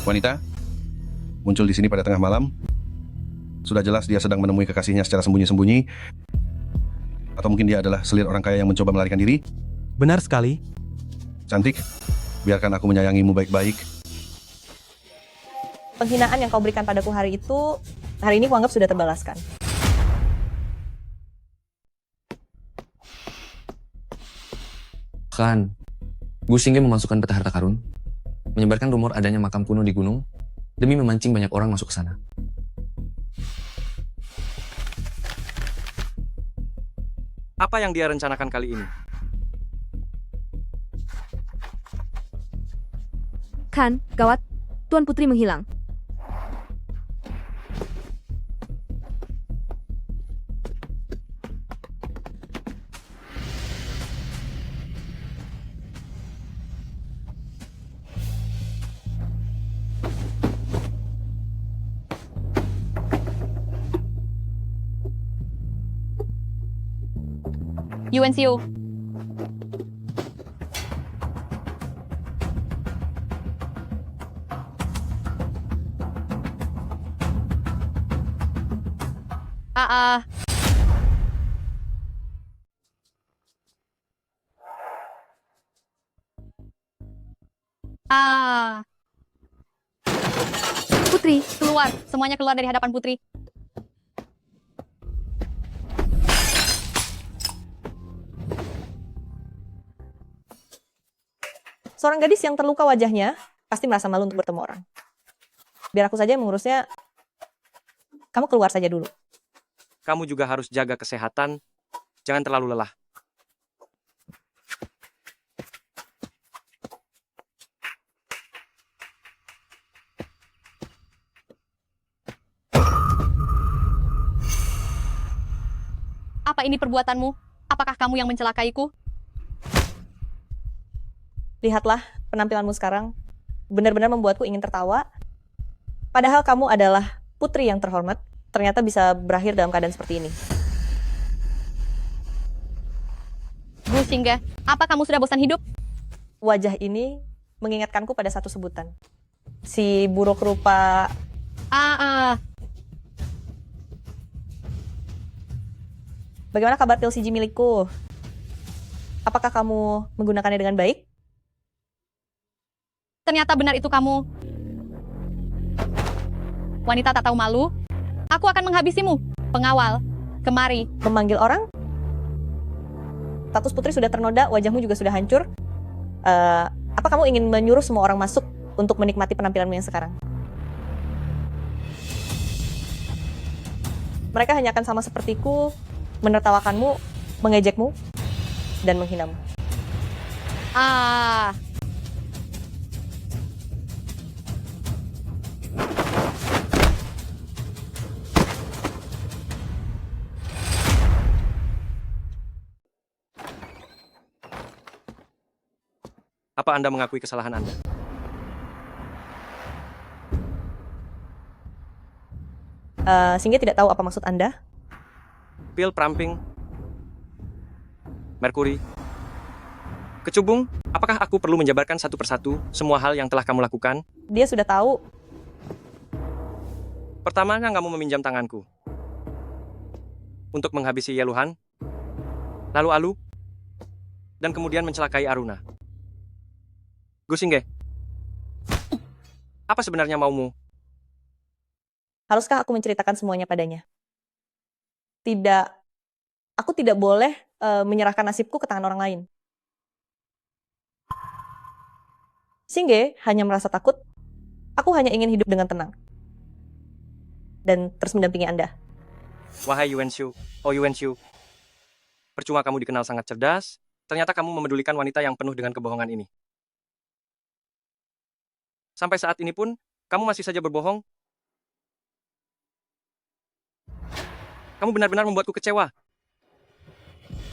Wanita, muncul di sini pada tengah malam. Sudah jelas dia sedang menemui kekasihnya secara sembunyi-sembunyi. Atau mungkin dia adalah selir orang kaya yang mencoba melarikan diri. Benar sekali. Cantik, biarkan aku menyayangimu baik-baik. Penghinaan yang kau berikan padaku hari ini kuanggap sudah terbalaskan. Khan, Gu Xingge memasukkan peta harta karun, menyebarkan rumor adanya makam kuno di gunung, demi memancing banyak orang masuk ke sana. Apa yang dia rencanakan kali ini? Khan, gawat. Tuan Putri menghilang. UNCU. Putri, keluar. Semuanya keluar dari hadapan Putri. Seorang gadis yang terluka wajahnya pasti merasa malu untuk bertemu orang. Biar aku saja yang mengurusnya. Kamu keluar saja dulu. Kamu juga harus jaga kesehatan. Jangan terlalu lelah. Apa ini perbuatanmu? Apakah kamu yang mencelakaiku? Lihatlah penampilanmu sekarang. Benar-benar membuatku ingin tertawa. Padahal kamu adalah putri yang terhormat. Ternyata bisa berakhir dalam keadaan seperti ini. Gu Xingge, apa kamu sudah bosan hidup? Wajah ini mengingatkanku pada satu sebutan. Si buruk rupa... Bagaimana kabar pil CG milikku? Apakah kamu menggunakannya dengan baik? Ternyata benar itu kamu. Wanita tak tahu malu. Aku akan menghabisimu. Pengawal, kemari. Memanggil orang? Status putri sudah ternoda, wajahmu juga sudah hancur. Apa kamu ingin menyuruh semua orang masuk untuk menikmati penampilanmu yang sekarang? Mereka hanya akan sama sepertiku, menertawakanmu, mengejekmu, dan menghinamu. Ah, Apa Anda mengakui kesalahan Anda? Sehingga tidak tahu apa maksud Anda. Pil pramping, Merkuri, kecubung, apakah aku perlu menjabarkan satu persatu semua hal yang telah kamu lakukan? Dia sudah tahu. Pertama, kamu meminjam tanganku untuk menghabisi Yeluhan, lalu Alu, dan kemudian mencelakai Aruna. Gusingge, apa sebenarnya maumu? Haruskah aku menceritakan semuanya padanya? Tidak, aku tidak boleh menyerahkan nasibku ke tangan orang lain. Singge hanya merasa takut. Aku hanya ingin hidup dengan tenang dan terus mendampingi Anda. Wahai Yuenshu, oh Yuenshu, percuma kamu dikenal sangat cerdas, ternyata kamu memedulikan wanita yang penuh dengan kebohongan ini. Sampai saat ini pun, kamu masih saja berbohong. Kamu benar-benar membuatku kecewa.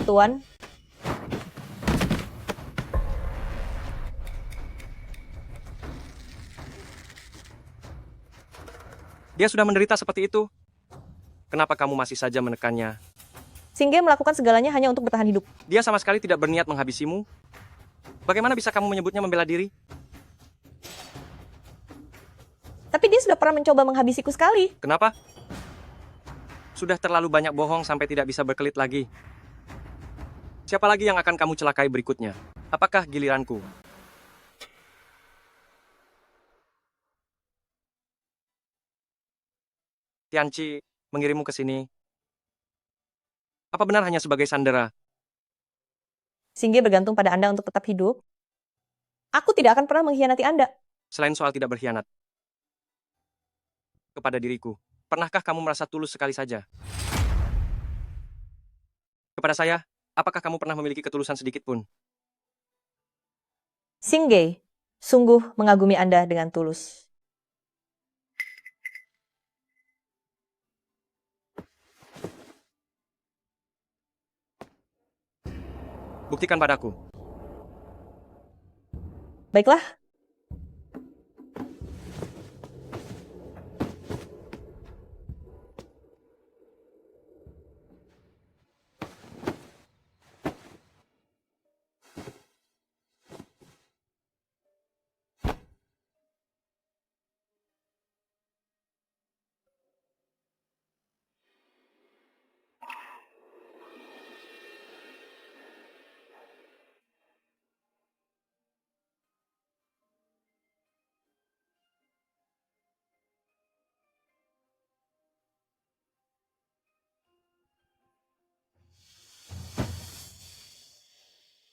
Tuan, dia sudah menderita seperti itu. Kenapa kamu masih saja menekannya? Singge melakukan segalanya hanya untuk bertahan hidup. Dia sama sekali tidak berniat menghabisimu. Bagaimana bisa kamu menyebutnya membela diri? Tapi dia sudah pernah mencoba menghabisiku sekali. Kenapa? Sudah terlalu banyak bohong sampai tidak bisa berkelit lagi. Siapa lagi yang akan kamu celakai berikutnya? Apakah giliranku? Tianqi mengirimmu ke sini. Apa benar hanya sebagai sandera? Singge bergantung pada Anda untuk tetap hidup. Aku tidak akan pernah mengkhianati Anda. Selain soal tidak berkhianat kepada diriku, pernahkah kamu merasa tulus sekali saja? Kepada saya, apakah kamu pernah memiliki ketulusan sedikit pun? Singge sungguh mengagumi Anda dengan tulus. Buktikan padaku. Baiklah.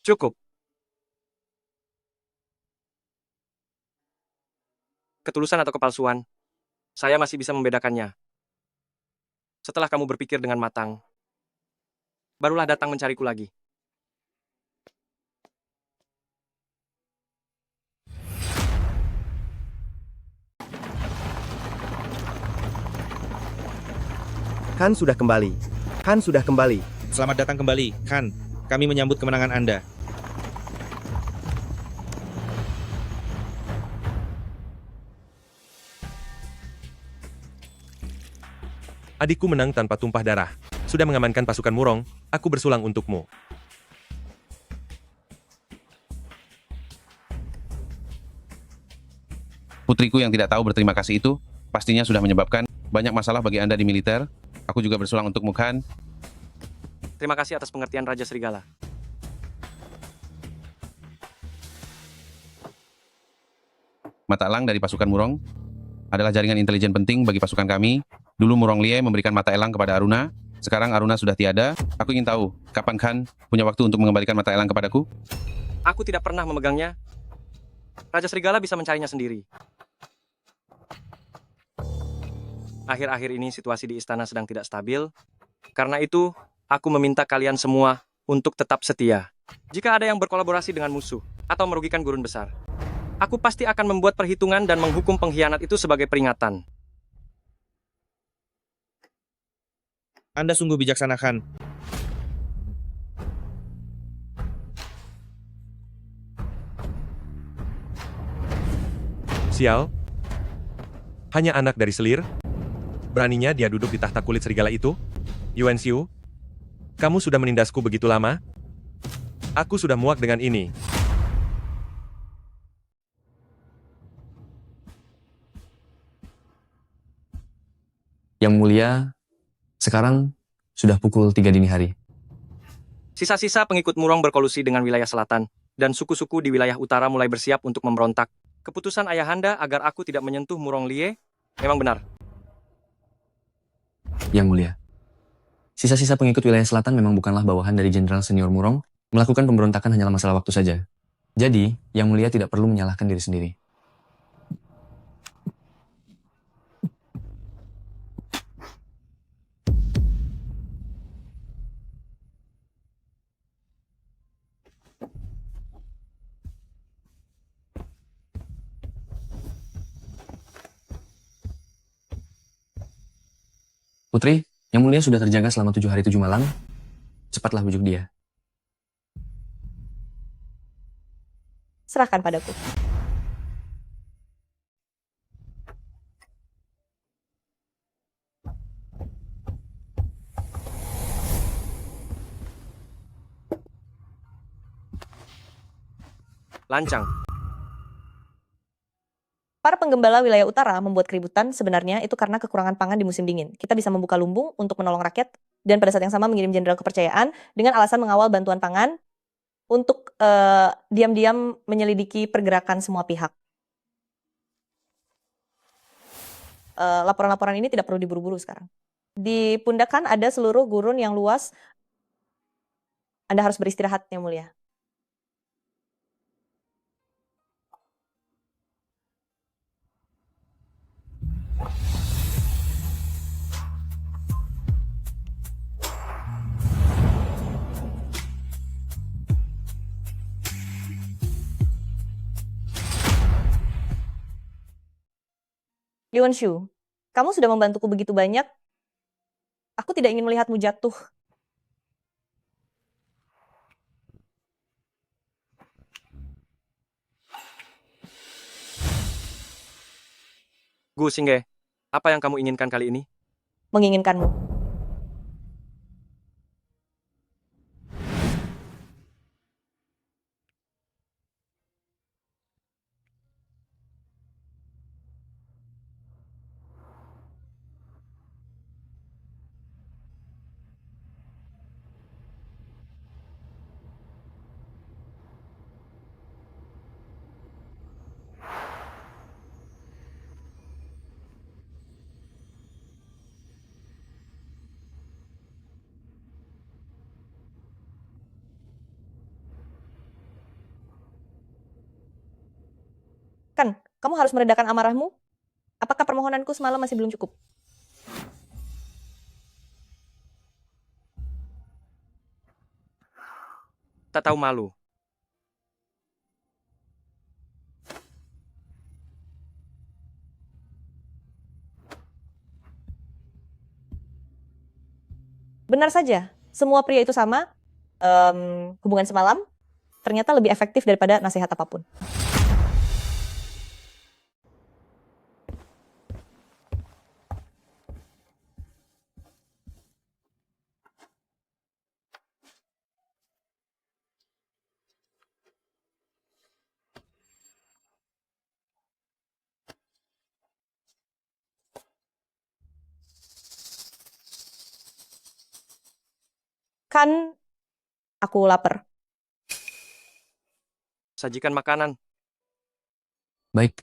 Cukup. Ketulusan atau kepalsuan, saya masih bisa membedakannya. Setelah kamu berpikir dengan matang, barulah datang mencariku lagi. Khan sudah kembali. Khan sudah kembali. Selamat datang kembali, Khan. Kami menyambut kemenangan Anda. Adikku menang tanpa tumpah darah. Sudah mengamankan pasukan Murong, aku bersulang untukmu. Putriku yang tidak tahu berterima kasih itu, pastinya sudah menyebabkan banyak masalah bagi Anda di militer. Aku juga bersulang untukmu, Khan. Terima kasih atas pengertian Raja Serigala. Mata elang dari pasukan Murong adalah jaringan intelijen penting bagi pasukan kami. Dulu Murong Lie memberikan mata elang kepada Aruna. Sekarang Aruna sudah tiada. Aku ingin tahu, kapan Khan punya waktu untuk mengembalikan mata elang kepadaku? Aku tidak pernah memegangnya. Raja Serigala bisa mencarinya sendiri. Akhir-akhir ini situasi di istana sedang tidak stabil. Karena itu, aku meminta kalian semua untuk tetap setia. Jika ada yang berkolaborasi dengan musuh atau merugikan gurun besar, aku pasti akan membuat perhitungan dan menghukum pengkhianat itu sebagai peringatan. Anda sungguh bijaksana, Khan. Sial. Hanya anak dari selir? Beraninya dia duduk di tahta kulit serigala itu? Yuan Xiu, kamu sudah menindasku begitu lama? Aku sudah muak dengan ini. Yang Mulia, sekarang sudah pukul 3 dini hari. Sisa-sisa pengikut Murong berkolusi dengan wilayah selatan, dan suku-suku di wilayah utara mulai bersiap untuk memberontak. Keputusan ayahanda agar aku tidak menyentuh Murong Lie memang benar. Yang Mulia, sisa-sisa pengikut wilayah selatan memang bukanlah bawahan dari Jenderal Senior Murong. Melakukan pemberontakan hanyalah masalah waktu saja. Jadi, Yang Mulia tidak perlu menyalahkan diri sendiri. Putri, Yang Mulia sudah terjaga selama 7 hari 7 malam. Cepatlah bujuk dia. Serahkan padaku. Lancang. Para penggembala wilayah utara membuat keributan sebenarnya itu karena kekurangan pangan di musim dingin. Kita bisa membuka lumbung untuk menolong rakyat dan pada saat yang sama mengirim jenderal kepercayaan dengan alasan mengawal bantuan pangan untuk diam-diam menyelidiki pergerakan semua pihak. Laporan-laporan ini tidak perlu diburu-buru sekarang. Di Pundakan ada seluruh gurun yang luas. Anda harus beristirahat, Yang Mulia. Yuan Shu, kamu sudah membantuku begitu banyak. Aku tidak ingin melihatmu jatuh. Gu Xingge, apa yang kamu inginkan kali ini? Menginginkanmu. Kan, kamu harus meredakan amarahmu. Apakah permohonanku semalam masih belum cukup? Tak tahu malu. Benar saja, semua pria itu sama. Hubungan semalam ternyata lebih efektif daripada nasihat apapun. Kan aku lapar. Sajikan makanan. Baik,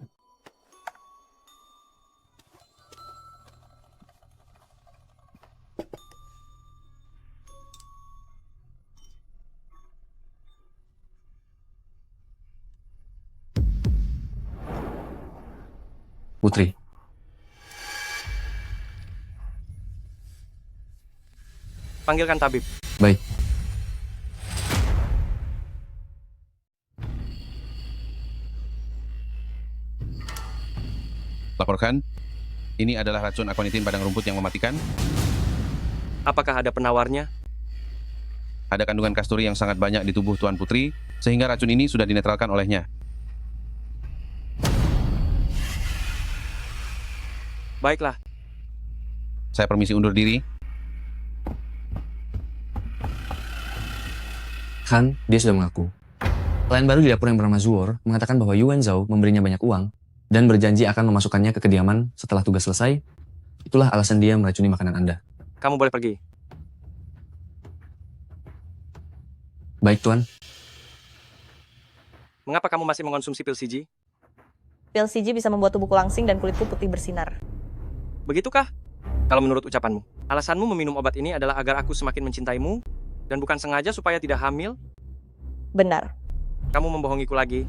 Putri. Panggilkan tabib. Baik. Laporkan. Ini adalah racun aquanitin padang rumput yang mematikan. Apakah ada penawarnya? Ada kandungan kasturi yang sangat banyak di tubuh Tuan Putri, sehingga racun ini sudah dinetralkan olehnya. Baiklah. Saya permisi undur diri. Han, dia sudah mengaku. Klien baru di dapur yang bernama Zuor mengatakan bahwa Yuan Zhao memberinya banyak uang dan berjanji akan memasukkannya ke kediaman setelah tugas selesai. Itulah alasan dia meracuni makanan Anda. Kamu boleh pergi. Baik, Tuan. Mengapa kamu masih mengonsumsi pil CG? Pil CG bisa membuat tubuhku langsing dan kulitku putih bersinar. Begitukah? Kalau menurut ucapanmu, alasanmu meminum obat ini adalah agar aku semakin mencintaimu dan bukan sengaja supaya tidak hamil? Benar. Kamu membohongiku lagi.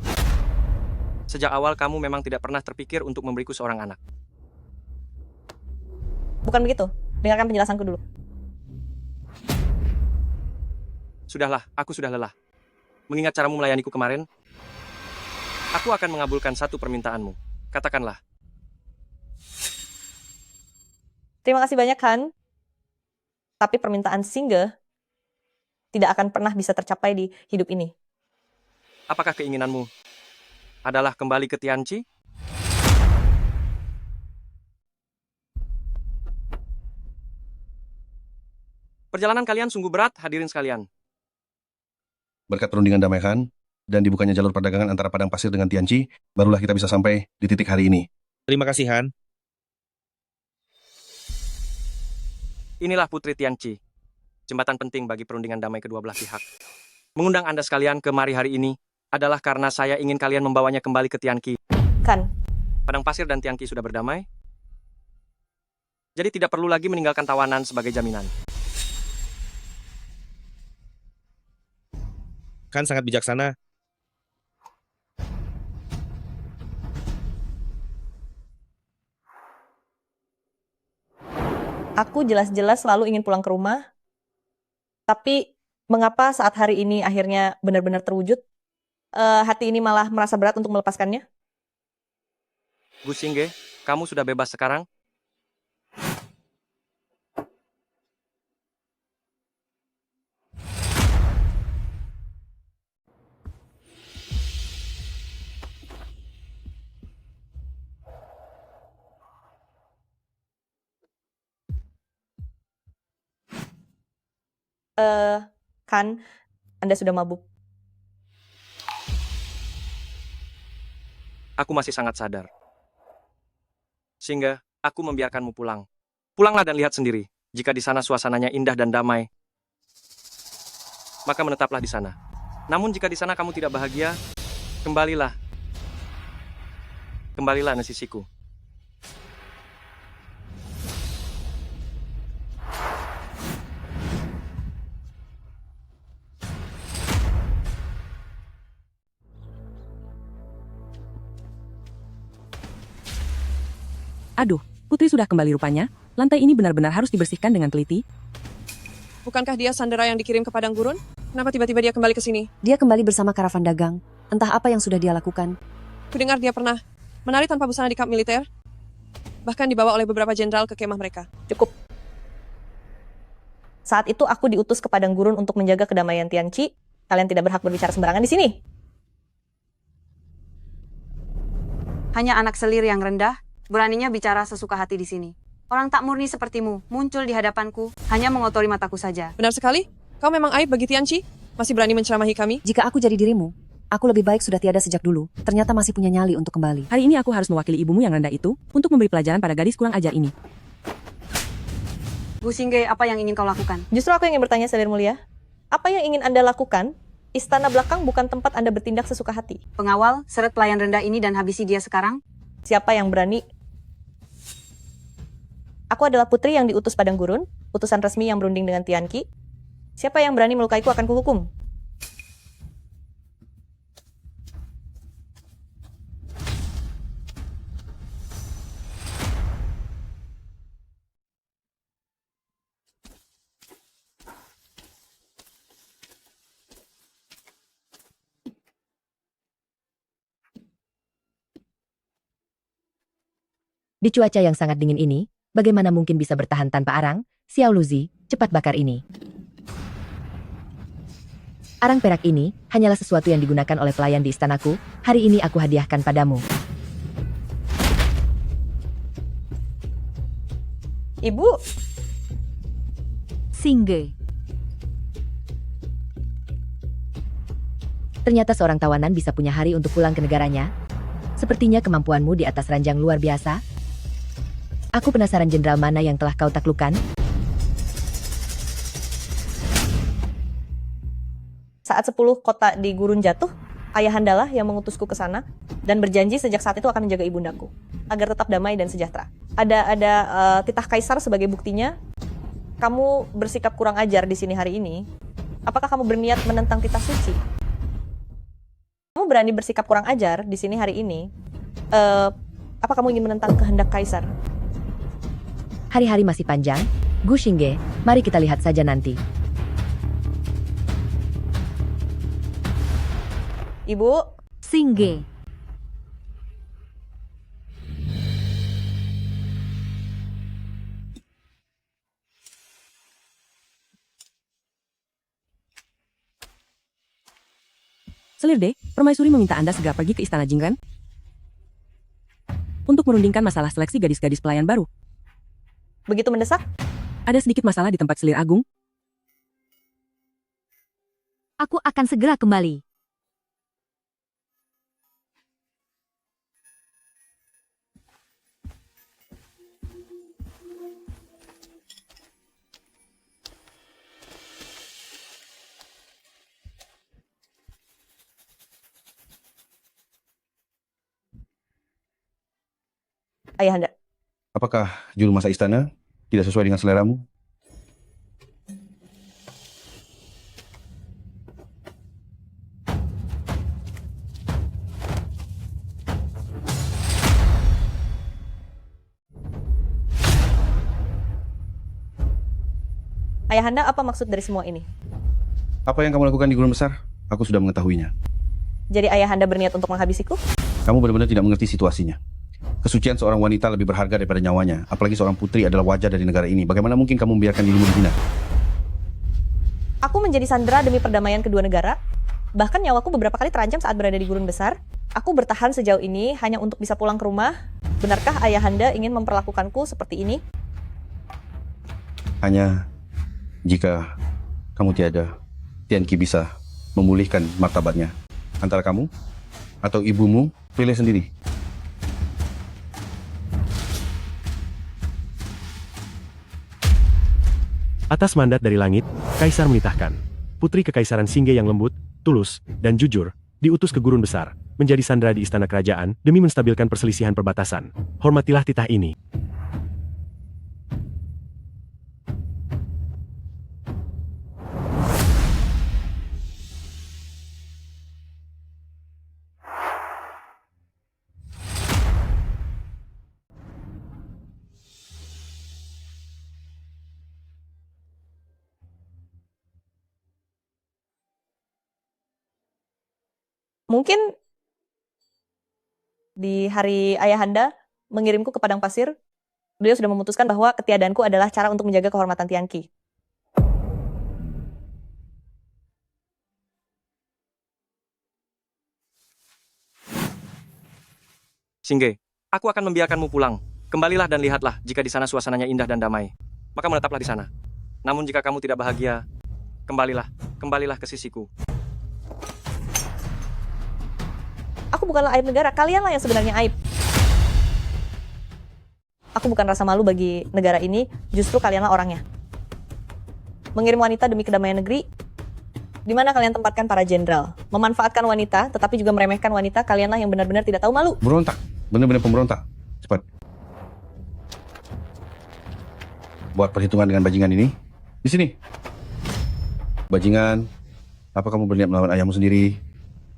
Sejak awal kamu memang tidak pernah terpikir untuk memberiku seorang anak. Bukan begitu. Dengarkan penjelasanku dulu. Sudahlah, aku sudah lelah. Mengingat caramu melayaniku kemarin, aku akan mengabulkan satu permintaanmu. Katakanlah. Terima kasih banyak, Han. Tapi permintaan Singe tidak akan pernah bisa tercapai di hidup ini. Apakah keinginanmu adalah kembali ke Tianqi? Perjalanan kalian sungguh berat, hadirin sekalian. Berkat perundingan damai Han, dan dibukanya jalur perdagangan antara padang pasir dengan Tianqi, barulah kita bisa sampai di titik hari ini. Terima kasih, Han. Inilah Putri Tianqi, jembatan penting bagi perundingan damai kedua belah pihak. Mengundang Anda sekalian kemari hari ini adalah karena saya ingin kalian membawanya kembali ke Tianqi. Kan? Padang pasir dan Tianqi sudah berdamai, jadi tidak perlu lagi meninggalkan tawanan sebagai jaminan. Kan sangat bijaksana. Aku jelas-jelas selalu ingin pulang ke rumah. Tapi mengapa saat hari ini akhirnya benar-benar terwujud, hati ini malah merasa berat untuk melepaskannya? Gu Xingge, kamu sudah bebas sekarang? Kan, Anda sudah mabuk. Aku masih sangat sadar. Sehingga aku membiarkanmu pulang. Pulanglah dan lihat sendiri. Jika di sana suasananya indah dan damai, maka menetaplah di sana. Namun jika di sana kamu tidak bahagia, kembalilah. Kembalilah ke sisiku. Aduh, Putri sudah kembali rupanya. Lantai ini benar-benar harus dibersihkan dengan teliti. Bukankah dia Sandera yang dikirim ke padang gurun? Kenapa tiba-tiba dia kembali ke sini? Dia kembali bersama karavan dagang. Entah apa yang sudah dia lakukan. Kudengar dia pernah menari tanpa busana di kamp militer. Bahkan dibawa oleh beberapa jenderal ke kemah mereka. Cukup. Saat itu aku diutus ke padang gurun untuk menjaga kedamaian Tianqi. Kalian tidak berhak berbicara sembarangan di sini. Hanya anak selir yang rendah beraninya bicara sesuka hati di sini. Orang tak murni sepertimu muncul di hadapanku hanya mengotori mataku saja. Benar sekali. Kau memang aib bagi Tianqi. Masih berani menceramahi kami. Jika aku jadi dirimu, aku lebih baik sudah tiada sejak dulu. Ternyata masih punya nyali untuk kembali. Hari ini aku harus mewakili ibumu yang rendah itu untuk memberi pelajaran pada gadis kurang ajar ini. Gu Xingge, apa yang ingin kau lakukan? Justru aku ingin bertanya, Saudara Mulia. Apa yang ingin Anda lakukan? Istana belakang bukan tempat Anda bertindak sesuka hati. Pengawal, seret pelayan rendah ini dan habisi dia sekarang. Siapa yang berani? Aku adalah putri yang diutus padang gurun, utusan resmi yang berunding dengan Tianqi. Siapa yang berani melukaiku akan kuhukum. Di cuaca yang sangat dingin ini, bagaimana mungkin bisa bertahan tanpa arang? Xiao Luzi, cepat bakar ini. Arang perak ini hanyalah sesuatu yang digunakan oleh pelayan di istanaku. Hari ini aku hadiahkan padamu. Ibu. Singge. Ternyata seorang tawanan bisa punya hari untuk pulang ke negaranya. Sepertinya kemampuanmu di atas ranjang luar biasa. Aku penasaran jenderal mana yang telah kau taklukkan. Saat 10 kota di gurun jatuh, ayahandalah yang mengutusku ke sana dan berjanji sejak saat itu akan menjaga ibundaku agar tetap damai dan sejahtera. Ada titah kaisar sebagai buktinya. Kamu bersikap kurang ajar di sini hari ini. Apakah kamu berniat menentang titah suci? Kamu berani bersikap kurang ajar di sini hari ini. Apa kamu ingin menentang kehendak kaisar? Hari-hari masih panjang. Gu Xingge, mari kita lihat saja nanti. Ibu. Singge. Selirde, permaisuri meminta Anda segera pergi ke Istana Jingren untuk merundingkan masalah seleksi gadis-gadis pelayan baru. Begitu mendesak? Ada sedikit masalah di tempat selir agung. Aku akan segera kembali. Ayahanda. Apakah juru masak istana tidak sesuai dengan seleramu? Ayahanda, apa maksud dari semua ini? Apa yang kamu lakukan di gurun besar? Aku sudah mengetahuinya. Jadi ayahanda berniat untuk menghabisiku? Kamu benar-benar tidak mengerti situasinya. Kesucian seorang wanita lebih berharga daripada nyawanya. Apalagi seorang putri adalah wajah dari negara ini. Bagaimana mungkin kamu membiarkan dirimu dihina? Aku menjadi sandera demi perdamaian kedua negara. Bahkan nyawaku beberapa kali terancam saat berada di gurun besar. Aku bertahan sejauh ini hanya untuk bisa pulang ke rumah. Benarkah ayahanda ingin memperlakukanku seperti ini? Hanya jika kamu tiada, Tianqi bisa memulihkan martabatnya. Antara kamu atau ibumu, pilih sendiri. Atas mandat dari langit, Kaisar menitahkan, putri kekaisaran Singge yang lembut, tulus, dan jujur, diutus ke gurun besar, menjadi sandera di istana kerajaan demi menstabilkan perselisihan perbatasan. Hormatilah titah ini. Mungkin di hari ayahanda mengirimku ke padang pasir, beliau sudah memutuskan bahwa ketiadaanku adalah cara untuk menjaga kehormatan Tianqi. Singge, aku akan membiarkanmu pulang. Kembalilah dan lihatlah jika di sana suasananya indah dan damai. Maka menetaplah di sana. Namun jika kamu tidak bahagia, kembalilah ke sisiku. Aku bukanlah aib negara, kalianlah yang sebenarnya aib. Aku bukan rasa malu bagi negara ini, justru kalianlah orangnya. Mengirim wanita demi kedamaian negeri, di mana kalian tempatkan para jenderal? Memanfaatkan wanita, tetapi juga meremehkan wanita, kalianlah yang benar-benar tidak tahu malu. Berontak, benar-benar pemberontak. Cepat. Buat perhitungan dengan bajingan ini. Di sini. Bajingan, apa kamu berniat melawan ayahmu sendiri?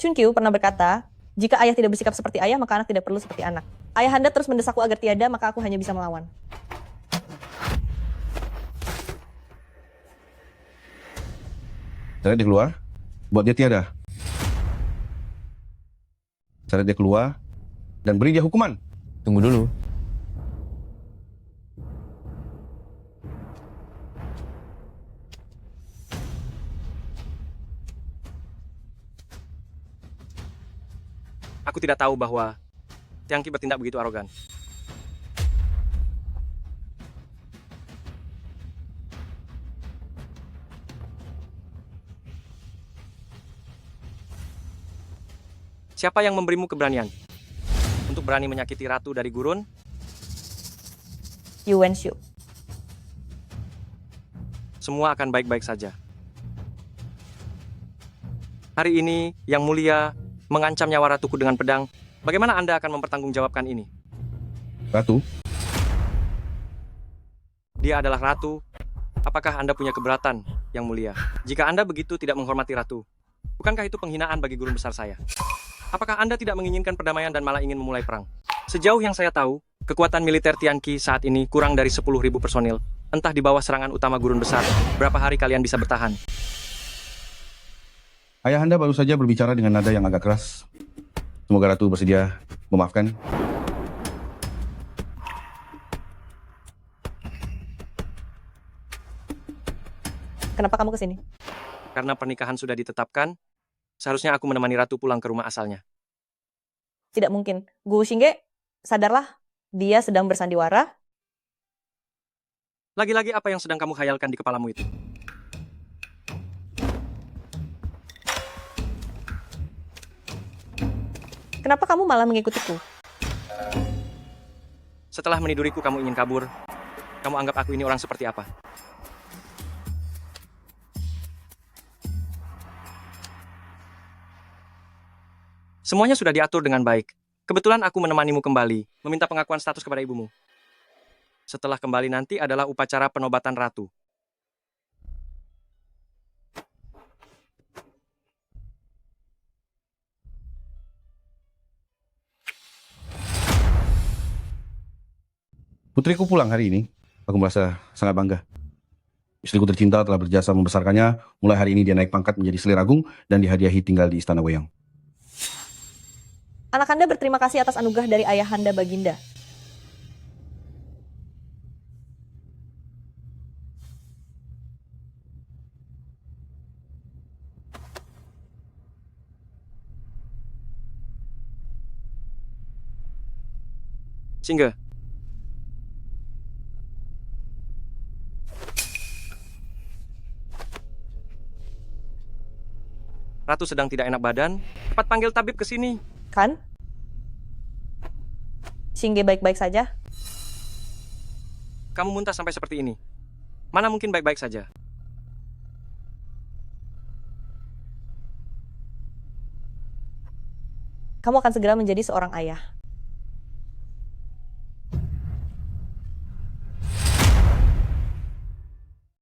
Chun Kyu pernah berkata, jika ayah tidak bersikap seperti ayah, maka anak tidak perlu seperti anak. Ayahanda terus mendesakku agar tiada, maka aku hanya bisa melawan. Seret dia keluar, buat dia tiada. Seret dia keluar, dan beri dia hukuman. Tunggu dulu. Aku tidak tahu bahwa Tianqi bertindak begitu arogan. Siapa yang memberimu keberanian untuk berani menyakiti ratu dari gurun? Yu Wenshu. Semua akan baik-baik saja. Hari ini, Yang Mulia mengancam nyawa ratuku dengan pedang. Bagaimana Anda akan mempertanggungjawabkan ini? Ratu, Dia adalah ratu. Apakah Anda punya keberatan, Yang Mulia? Jika Anda begitu tidak menghormati ratu, bukankah itu penghinaan bagi gurun besar saya? Apakah Anda tidak menginginkan perdamaian dan malah ingin memulai perang? Sejauh yang saya tahu, kekuatan militer Tianqi saat ini kurang dari 10.000 personil. Entah di bawah serangan utama gurun besar, berapa hari kalian bisa bertahan? Ayahanda baru saja berbicara dengan nada yang agak keras. Semoga Ratu bersedia memaafkan. Kenapa kamu kesini? Karena pernikahan sudah ditetapkan, seharusnya aku menemani ratu pulang ke rumah asalnya. Tidak mungkin. Gu Xingge, sadarlah. Dia sedang bersandiwara. Lagi-lagi apa yang sedang kamu khayalkan di kepalamu itu? Kenapa kamu malah mengikutiku? Setelah meniduriku kamu ingin kabur, kamu anggap aku ini orang seperti apa? Semuanya sudah diatur dengan baik. Kebetulan aku menemanimu kembali, meminta pengakuan status kepada ibumu. Setelah kembali nanti adalah upacara penobatan ratu. Putriku pulang hari ini. Aku merasa sangat bangga. Istriku tercinta telah berjasa membesarkannya. Mulai hari ini dia naik pangkat menjadi selir agung dan dihadiahi tinggal di Istana Weyang. Anak Anda berterima kasih atas anugerah dari Ayahanda Baginda. Xingge. Ratu sedang tidak enak badan. Cepat panggil tabib ke sini. Kan? Xingge baik-baik saja? Kamu muntah sampai seperti ini. Mana mungkin baik-baik saja? Kamu akan segera menjadi seorang ayah.